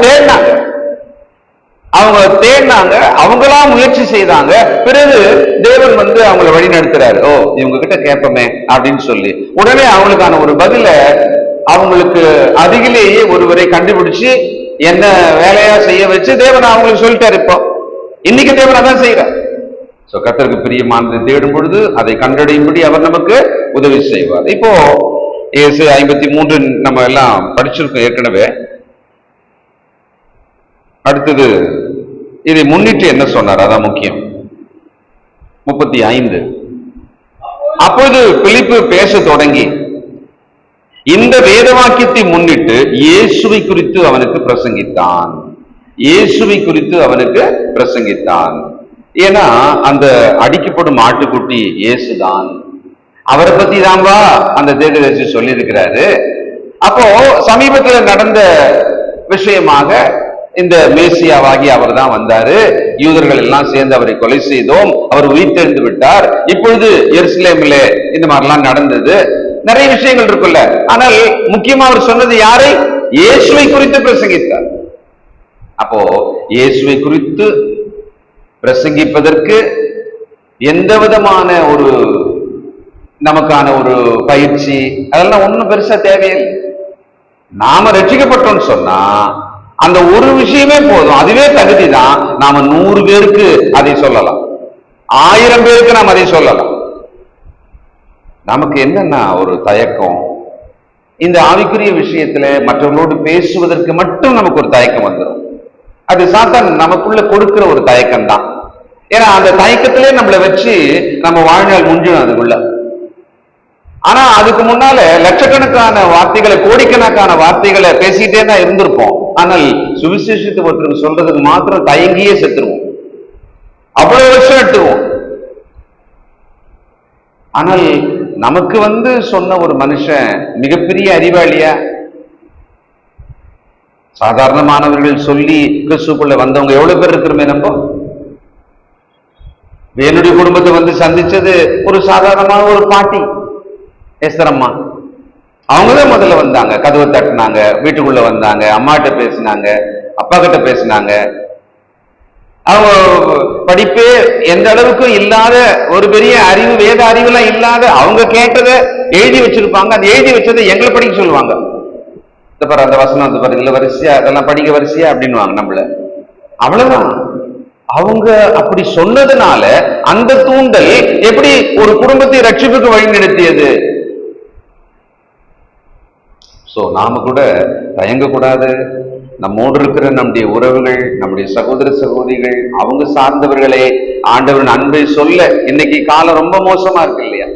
C: தேடினாங்க, அவங்களா முயற்சி செய்தாங்க. பிறகு தேவன் வந்து அவங்களை வழி நடத்துறாரு. ஓ, இவங்க கிட்ட கேட்போமே அப்படின்னு சொல்லி உடனே அவங்களுக்கான ஒரு பதில அவங்களுக்கு அருகிலேயே ஒருவரை கண்டுபிடிச்சு என்ன வேலையா செய்ய வச்சு தேவன் அவங்களுக்கு சொல்லிட்டாரு. இப்போ இன்னைக்கு தேவன் அதான் செய்யறார். கர்த்தருக்கு பிரியமானதை தேடும் பொழுது அதை கண்டடையும்படி அவர் நமக்கு உதவி செய்வார். இப்போ
B: இயேசு 53 நம்ம எல்லாம் படிச்சிருக்கோம் ஏற்கனவே. அடுத்தது இதை முன்னிட்டு என்ன சொன்னார், அதான் முக்கியம். 35. அப்போது பிலிப்பு பேச தொடங்கி இந்த வேத வாக்கியத்தை முன்னிட்டு இயேசுவை குறித்து அவனுக்கு பிரசங்கித்தான். இயேசுவை குறித்து அவனுக்கு பிரசங்கித்தான். ஏன்னா அந்த அடிக்கப்படும் ஆட்டுக்குட்டி இயேசுதான். அவரை பத்தி தான்பா அந்த தீர்க்கதரிசி சொல்லி இருக்கிறாரு. அப்போ சமீபத்தில் நடந்த விஷயமாக இந்த மேசியாவாகி அவர் தான் வந்தாரு. யூதர்கள் எல்லாம் சேர்ந்து அவரை கொலை செய்தோம், அவர் உயிர்த்தெழுந்து விட்டார். இப்பொழுது எருசலேமிலே இந்த மாதிரிலாம் நடந்தது, நிறைய விஷயங்கள் இருக்குல்ல. ஆனால் முக்கியமா அவர் சொன்னது யாரை? இயேசுவை குறித்து பிரசங்கித்தார். அப்போ இயேசுவை குறித்து பிரசங்கிப்பதற்கு எந்த விதமான ஒரு நமக்கான ஒரு பயிற்சி அதெல்லாம் ஒண்ணும் பெருசா தேவையில்லை. நாம ரட்சிக்கப்பட்டோம்னு சொன்னா அந்த ஒரு விஷயமே போதும், அதுவே தகுதி தான். நாம 100 பேருக்கு அதை சொல்லலாம், 1000 பேருக்கு நாம் அதை சொல்லலாம். நமக்கு என்னன்னா ஒரு தயக்கம், இந்த ஆவிக்குரிய விஷயத்துல மற்றவர்களோடு பேசுவதற்கு மட்டும் நமக்கு ஒரு தயக்கம் வந்துடும். அது சாத்தான் நமக்குள்ள கொடுக்கிற ஒரு தயக்கம் தான். ஏன்னா அந்த தயக்கத்திலே நம்மளை வச்சு நம்ம வாழ்நாள் முடிஞ்சிடும் அதுக்குள்ள. ஆனா அதுக்கு முன்னால லட்சக்கணக்கான வார்த்தைகளை, கோடிக்கணக்கான வார்த்தைகளை பேசிட்டே தான் இருந்திருப்போம். ஆனால் சுவிசேஷத்தை ஒருத்தருக்கு சொல்றதுக்கு மாத்திரம் தயங்கியே செத்துருவோம், அவ்வளவு வருஷம் எடுத்துருவோம். ஆனால் நமக்கு சொன்ன ஒரு மனுஷன் மிகப்பெரிய அறிவாளியா, சாதாரணமானவர்கள் சொல்லி கிறிஸ்துக்குள்ள வந்தவங்க எவ்வளவு பேர் இருக்கிறோமே. நம்ம என்னுடைய குடும்பத்தை சந்திச்சது ஒரு சாதாரணமான ஒரு பாட்டி எஸ்தரம்மா. அவங்கதான் முதல்ல வந்தாங்க, கதவை தட்டினாங்க, வீட்டுக்குள்ள வந்தாங்க, அம்மாட்ட பேசினாங்க, அப்பா கிட்ட பேசினாங்க. அவங்க படிப்பே எந்த அளவுக்கு இல்லாத, ஒரு பெரிய அறிவு, வேத அறிவுலாம் இல்லாத, அவங்க கேட்டதை எழுதி வச்சிருப்பாங்க. அந்த எழுதி வச்சதை எங்களை படிக்க சொல்லுவாங்க. இந்த பாரு அந்த வசனம், அந்த பாரு இதுல வரிசையா, அதெல்லாம் படிக்க வரிசையா அப்படின்னுவாங்க நம்மள. அவ்வளவுதான். அவங்க அப்படி சொன்னதுனால அந்த தூண்டல் எப்படி ஒரு குடும்பத்தை ரட்சிப்புக்கு வழிநடத்தியது. சோ நாம கூட தயங்கக்கூடாது. நம்மோடு இருக்கிற நம்முடைய உறவுகள், நம்முடைய சகோதர சகோதரிகள், அவங்க சார்ந்தவர்களே ஆண்டவரின் அன்பை சொல்ல. இன்னைக்கு காலம் ரொம்ப மோசமா இருக்கு இல்லையா?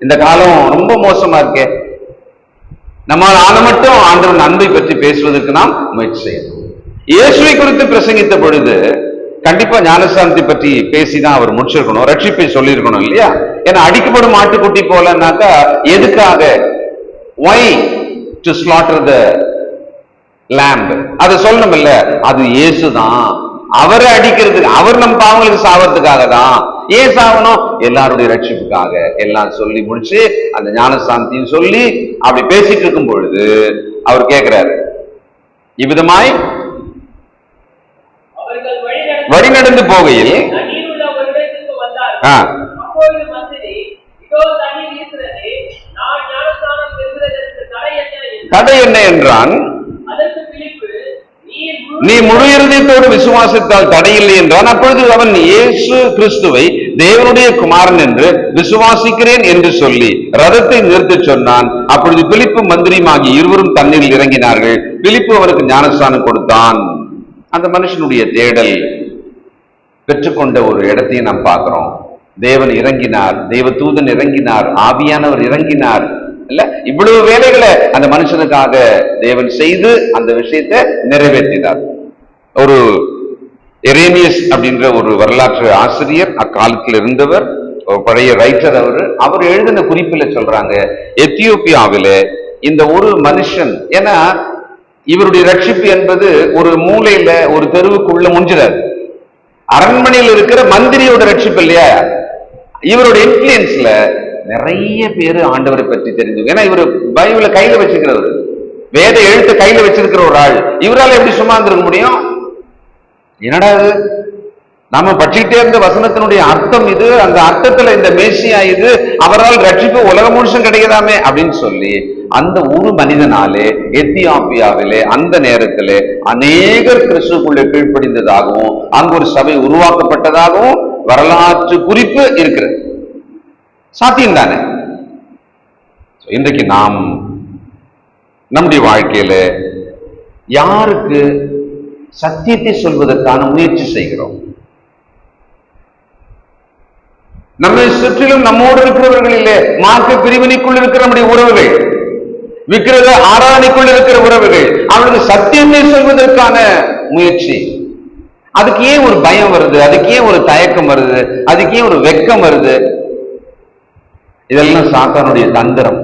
B: இந்த காலம் ரொம்ப மோசமா இருக்கு. நம்மால் ஆன மட்டும் ஆண்டவரின் அன்பை பற்றி பேசுவதற்கு நாம் முயற்சி செய்யணும். இயேசுவை குறித்து பிரசங்கித்த பொழுது கண்டிப்பா ஞானஸ்தானத்தை பற்றி பேசிதான் அவர் முடிச்சிருக்கணும், ரட்சிப்பை சொல்லியிருக்கணும் இல்லையா? ஏன்னா அடிக்கப்படும் ஆட்டுக்குட்டி போலன்னாக்கா எதுக்காக? why to slaughter the lamb, அதை சொல்லணும் இல்ல. அது இயேசுதான், அவரை அடிக்கிறதுக்கு, அவர் நம் பாவங்களுக்கு சாவறதுக்காக தான். ஏன் சாவணும்? எல்லாருடைய ரட்சிப்புக்காக. எல்லாம் சொல்லி முடிச்சு அந்த ஞானஸ்தானத்தையும் சொல்லி அப்படி பேசிட்டு இருக்கும் பொழுது அவர் கேட்கிறாரு, இவ்விதமாய் வழிநடந்து போகையில் தடை என்ன என்றான். நீ முழு இருதயத்தோடு விசுவாசித்தால் தடையில்லை என்றான். அப்பொழுது அவன் இயேசு கிறிஸ்துவை தேவனுடைய குமாரன் என்று விசுவாசிக்கிறேன் என்று சொல்லி ரதத்தை நிறுத்த சொன்னான். அப்பொழுது பிலிப்பு மந்திரியுமாகி இருவரும் தண்ணீரில் இறங்கினார்கள். பிலிப்பு அவருக்கு ஞானஸ்தானம் கொடுத்தான். அந்த மனுஷனுடைய தேடல் பெற்றுக்கொண்ட ஒரு இடத்தையும் நாம் பார்க்கிறோம். தேவன் இறங்கினார், தேவ தூதன் இறங்கினார், ஆவியானவர் இறங்கினார் இல்ல. இவ்வளவு வேலைகளை அந்த மனுஷனுக்காக தேவன் செய்து அந்த விஷயத்தை நிறைவேற்றினார். ஒரு எரேமியஸ் அப்படின்ற ஒரு வரலாற்று ஆசிரியர் அக்காலத்தில் இருந்தவர், ஒரு பழைய ரைட்டர். அவர் எழுதின குறிப்பில் சொல்றாங்க, எத்தியோப்பியாவில இந்த ஒரு மனுஷன், ஏன்னா இவருடைய ரட்சிப்பு என்பது ஒரு மூலையில ஒரு தெருவுக்குள்ள முடிஞ்சிடாது. அரண்மனையில் இருக்கிற மந்திரியோட ரட்சிப்பு இல்லையா, இவருடைய இன்ஃபுளுன்ஸ்ல நிறைய பேரு ஆண்டவரை பற்றி தெரிஞ்சு. ஏன்னா இவர் பைபிளை கையில வச்சிருக்கிறவர், வேத எழுத்து கையில வச்சிருக்கிற ஒரு ஆள். இவரால் எப்படி சும்மா இருந்திருக்க முடியும்? என்னடா இது, நாம படிச்சுட்டே இருந்த வசனத்தினுடைய அர்த்தம் இது, அந்த அர்த்தத்துல இந்த மேசியா இது, அவரால் ரட்சிப்பு உலகம் முழுசும் கிடைக்கலாமே அப்படின்னு சொல்லி அந்த ஒரு மனிதனாலே எத்தியோப்பியாவிலே அந்த நேரத்திலே அநேகர் கிறிஸ்துவுக்குள்ளே கீழ்ப்படிந்ததாகவும் அங்கு ஒரு சபை உருவாக்கப்பட்டதாகவும் வரலாற்று குறிப்பு இருக்கிறது. சாத்தியம் தானே? இன்றைக்கு நாம் நம்முடைய வாழ்க்கையில யாருக்கு சத்தியத்தை சொல்வதற்கான முயற்சி செய்கிறோம்? நம்மை சுற்றிலும் நம்மோடு இருக்கிறவர்களிலே மார்க்க பிரிவினைக்குள் இருக்கிற நம்முடைய உறவுகள், விக்கிரக ஆராதனைக்குள் இருக்கிற உறவுகள், அவனுக்கு சத்தியத்தை சொல்வதற்கான முயற்சி. அதுக்கு ஏன் ஒரு பயம் வருது? அதுக்கு ஏன் ஒரு தயக்கம் வருது? அதுக்கு ஏன் ஒரு வெட்கம் வருது? இதெல்லாம் சாத்தானுடைய தந்திரம்.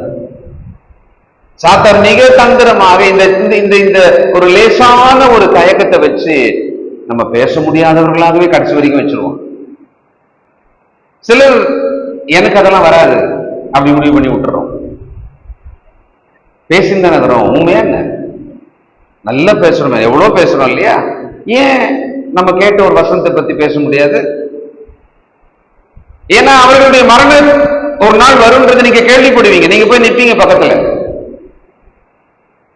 B: சாத்தான் மிக தந்திரமாக இந்த ஒரு லேசான ஒரு தயக்கத்தை வச்சு நம்ம பேச முடியாதவர்களாகவே கடைசி வரைக்கும் வச்சிருவோம். சிலர் எனக்கு அதெல்லாம் வராது அப்படி முடிவு பண்ணி விட்டுறோம். பேசின்னு இருக்கிறோம். உண்மையா என்ன? நல்லா பேசுறோம், எவ்வளவு பேசுறோம் இல்லையா? ஏன் நம்ம கேட்ட ஒரு வசனத்தை பத்தி பேச முடியாது? ஏன்னா அவர்களுடைய மரணம் ஒரு நாள் வரும்ன்றது நீங்க கேள்விப்படுவீங்க. நீங்க போய் நிற்பீங்க பக்கத்துல.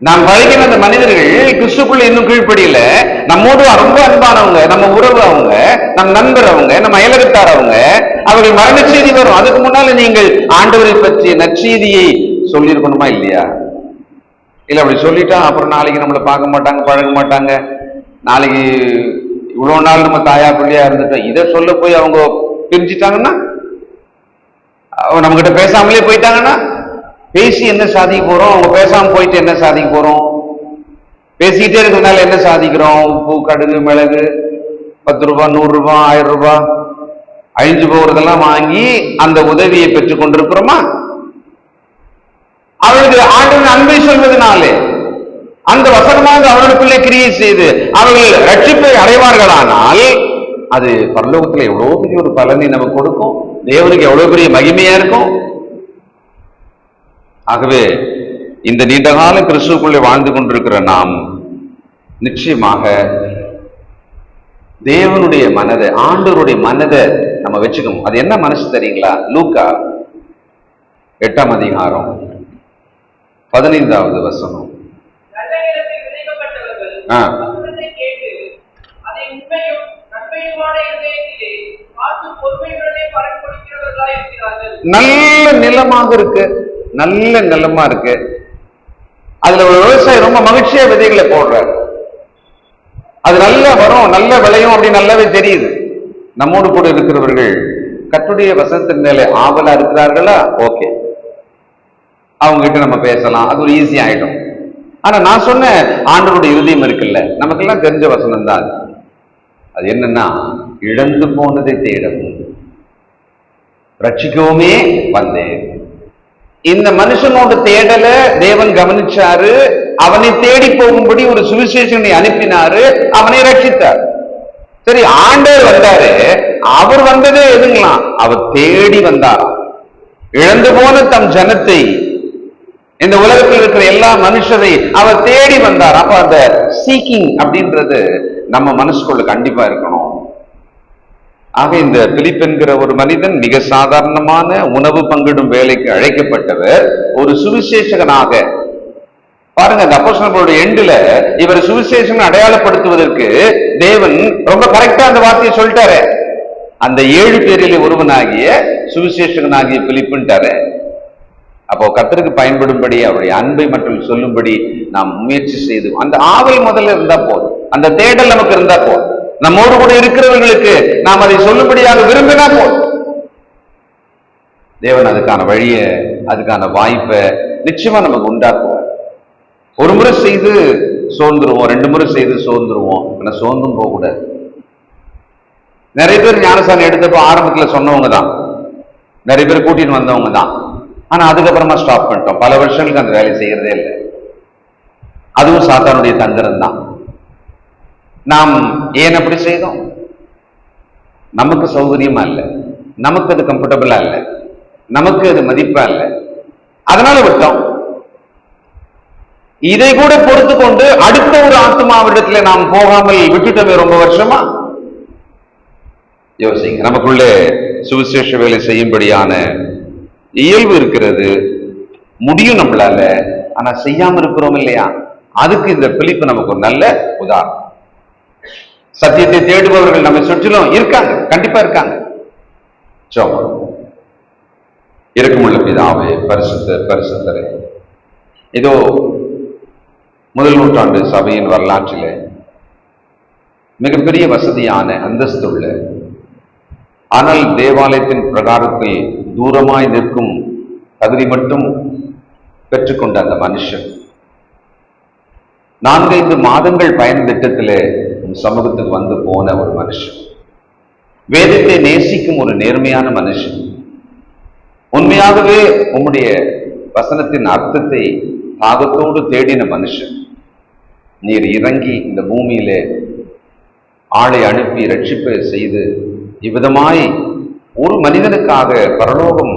B: நாம் பழகின அந்த மனிதர்கள் கிறிஸ்துக்குள்ள இன்னும் கீழ்ப்படியில, நம்மோடு ரொம்ப அன்பானவங்க, நம்ம உறவு அவங்க, நம் நண்பர் அவங்க, நம்ம அயலகத்தார் அவங்க, அவர்கள் மரண செய்தி வரும். அதுக்கு முன்னால நீங்கள் ஆண்டவரை பற்றிய நற்செய்தியை சொல்லியிருக்கணுமா இல்லையா? இல்ல அப்படி சொல்லிட்டா அப்புறம் நாளைக்கு நம்மளை பார்க்க மாட்டாங்க, பழக மாட்டாங்க. நாளைக்கு இவ்வளவு நாள் நம்ம தாயா பிள்ளையா இருந்துட்டோம், இதை சொல்ல போய் அவங்க பிரிஞ்சுட்டாங்கன்னா, நம்ம கிட்ட பேசாமலே போயிட்டாங்கன்னா, பேசி என்ன சாதிக்க போறோம்? அவங்க பேசாம போயிட்டு என்ன சாதிக்க போறோம்? பேசிக்கிட்டே இருக்கிறதுனால என்ன சாதிக்கிறோம்? உப்பு, கடுகு, மிளகு, 10 ரூபாய், 100 ரூபாய், 1000 ரூபாய் அழிஞ்சு போறதெல்லாம் வாங்கி அந்த உதவியை பெற்றுக் கொண்டிருக்கிறோமா? அவளுக்கு ஆண்டவன் அன்பை சொல்வதனாலே அந்த வசனமாக அவர்களுக்குள்ளே கிரியை செய்து அவர்கள் ரட்சிப்பை அடைவார்களானால் அது பரலோகத்துல எவ்வளவு பெரிய ஒரு பலனை நமக்கு கொடுக்கும், தேவனுக்கு எவ்வளவு பெரிய மகிமையா இருக்கும். ஆகவே இந்த நீண்ட கால கிறிஸ்துவுக்குள்ளே வாழ்ந்து கொண்டிருக்கிற நாம் நிச்சயமாக தேவனுடைய மனதை, ஆண்டவருடைய மனதை நம்ம வச்சுக்கணும். அது என்ன மனசு தெரியுங்களா? லூக்கா 8ஆம் அதிகாரம் 15வது வசனம். நல்ல நிலமாக இருக்கு, நல்ல நிலமா இருக்கு. அதுல ஒரு விவசாயி ரொம்ப மகிழ்ச்சியா விதைகளை போடுறாரு. அது நல்லா வரும், நல்ல விளையும் அப்படி நல்லாவே தெரியுது. நம்மோடு கூட இருக்கிறவர்கள் கர்த்தருடைய வசனத்தின் மேலே ஆவலா இருக்கிறார்களா? ஓகே, அவங்க கிட்ட நம்ம பேசலாம், அது ஒரு ஈஸி ஆயிடும். ஆனா நான் சொன்ன ஆண்டவருடைய இருதயம் இருக்குல்ல, நமக்கெல்லாம் தெரிஞ்ச வசனம் தான் அது. என்னன்னா, இழந்து போனதை தேடவும் ரட்சிக்கவுமே வந்தேன். இந்த மனுஷனோட தேடல தேவன் கவனிச்சாரு. அவனை தேடி போகும்படி ஒரு சுவிசேஷனை அனுப்பினாரு, அவனை ரட்சித்தார். சரி, ஆண்டவர் வந்தாரு. அவர் வந்ததே எதுங்களாம்? அவர் தேடி வந்தாராம். இழந்து போன தம் ஜனத்தை, இந்த உலகத்தில் இருக்கிற எல்லா மனுஷரை அவர் தேடி வந்தார். அப்ப அந்த சீக்கிங் அப்படின்றது நம்ம மனசுக்குள்ள கண்டிப்பா இருக்கணும். ஆக இந்த பிலிப் என்கிற ஒரு மனிதன் மிக சாதாரணமான உணவு பங்கிடும் வேலைக்கு அழைக்கப்பட்டவர். ஒரு சுவிசேஷகனாக பாருங்க, இந்த அப்போஸ்தலர்களுடைய எண்டுல இவர் சுவிசேஷம் அடையாளப்படுத்துவதற்கு தேவன் ரொம்ப கரெக்டா அந்த வார்த்தையை சொல்லிட்டாரு. அந்த 7 பேரிலே ஒருவனாகிய சுவிசேஷகனாகிய பிலிப்புன்ட்டாரு. அப்போ கர்த்தருக்கு பயன்படும்படி அவருடைய அன்பை மற்றும் சொல்லும்படி நாம் முயற்சி செய்து, அந்த ஆவல் முதல்ல இருந்தா போதும், அந்த தேடல் நமக்கு இருந்தா போதும். நம்மோடு கூட இருக்கிறவர்களுக்கு நாம் அதை சொல்லும்படியாக விரும்பினா போதும். தேவன் அதுக்கான வழியை, அதுக்கான வாய்ப்பை நிச்சயமா நமக்கு உண்டாக்குவார். ஒரு முறை செய்து சோர்ந்துருவோம், 2 முறை செய்து சோர்ந்துருவோம். ஆனா சோர்ந்தும் போக கூடாது. நிறைய பேர் ஞானசாமி எடுத்தப்போ ஆரம்பத்துல சொன்னவங்க தான், நிறைய பேர் கூட்டிட்டு வந்தவங்க தான். ஆனா அதுக்கப்புறமா ஸ்டாப் பண்ணிட்டோம். பல வருஷங்களுக்கு அந்த வேலை செய்யறதே இல்லை. அதுவும் சாத்தானுடைய தந்திரம் தான். நாம் ஏன் அப்படி செய்தோம்? நமக்கு சௌகரியமா இல்லை, நமக்கு அது கம்ஃபர்டபுளா இல்லை, நமக்கு அது மதிப்பா இல்லை, அதனால விட்டோம். இதை கூட பொறுத்து கொண்டு அடுத்த ஒரு ஆத்மாவிடத்துல நாம் போகாமல் விட்டுட்டோமே ரொம்ப வருஷமா. யோசிங்க, நமக்குள்ளே சுவிசேஷ வேலை செய்யும்படியான இயல்பு இருக்கிறது, முடியும் நம்மளால. ஆனா செய்யாம இருக்கிறோம் இல்லையா? அதுக்கு இந்த பிலிப்பு நமக்கு ஒரு நல்ல உதாரணம். சத்தியத்தை தேடுபவர்கள் நம்ம சுற்றிலும் இருக்காங்க, கண்டிப்பா இருக்காங்க. இரக்கமுள்ள பிதாவே, பரிசுத்தரே, இதோ முதல் நூற்றாண்டு சபையின் வரலாற்றிலே மிகப்பெரிய வசதியான அந்தஸ்துள்ள, ஆனால் தேவாலயத்தின் பிரகாரத்தில் தூரமாய் நிற்கும் தகுதி மட்டும் பெற்றுக்கொண்ட அந்த மனுஷன் 4-5 மாதங்கள் பயண திட்டத்திலே சமூகத்துக்கு வந்து போன ஒரு மனுஷன், வேதத்தை நேசிக்கும் ஒரு நேர்மையான மனுஷன், உண்மையாகவே உம்முடைய வசனத்தின் அர்த்தத்தை தாகத்தோடு தேடின மனுஷன், நீர் இறங்கி இந்த பூமியிலே ஆளை அனுப்பி ரட்சிப்பை செய்து இவ்விதமாய் ஒரு மனிதனுக்காக பரலோகம்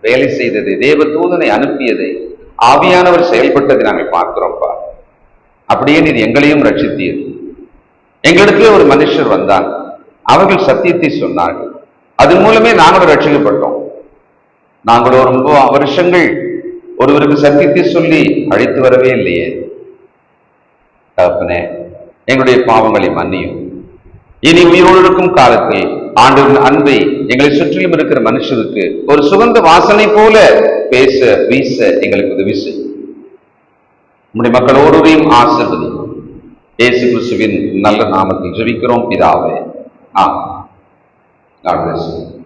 B: வேலை செய்ததை, தேவ தூதனை அனுப்பியதை, ஆவியானவர் செயல்பட்டதை நாங்கள் பார்க்கிறோம்ப்பா. அப்படியே நீர் எங்களையும் ரட்சித்தீர். எங்களிடத்திலே ஒரு மனுஷர் வந்தான், அவர்கள் சத்தியத்தை சொன்னார்கள், அது மூலமே நாங்களும் ரட்சிக்கப்பட்டோம். நாங்களும் ரொம்ப வருஷங்கள் ஒருவருக்கு சத்தியத்தை சொல்லி அழைத்து வரவே இல்லையே. தகப்பனே, எங்களுடைய பாவங்களை மன்னியும். இனி உயிரோடு இருக்கும் காலத்தில் ஆண்டவரின் அன்பை எங்களை சுற்றிலும் இருக்கிற மனுஷருக்கு ஒரு சுகந்த வாசனை போல பேச வீச எங்களுக்கு உதவி செய்யும். நம்முடைய மக்களோடையும் ஆசீர்வதி. இயேசு கிறிஸ்துவின் நல்ல நாமத்தில் ஜெபிக்கிறோம் பிதாவே. ஆமென். God bless you.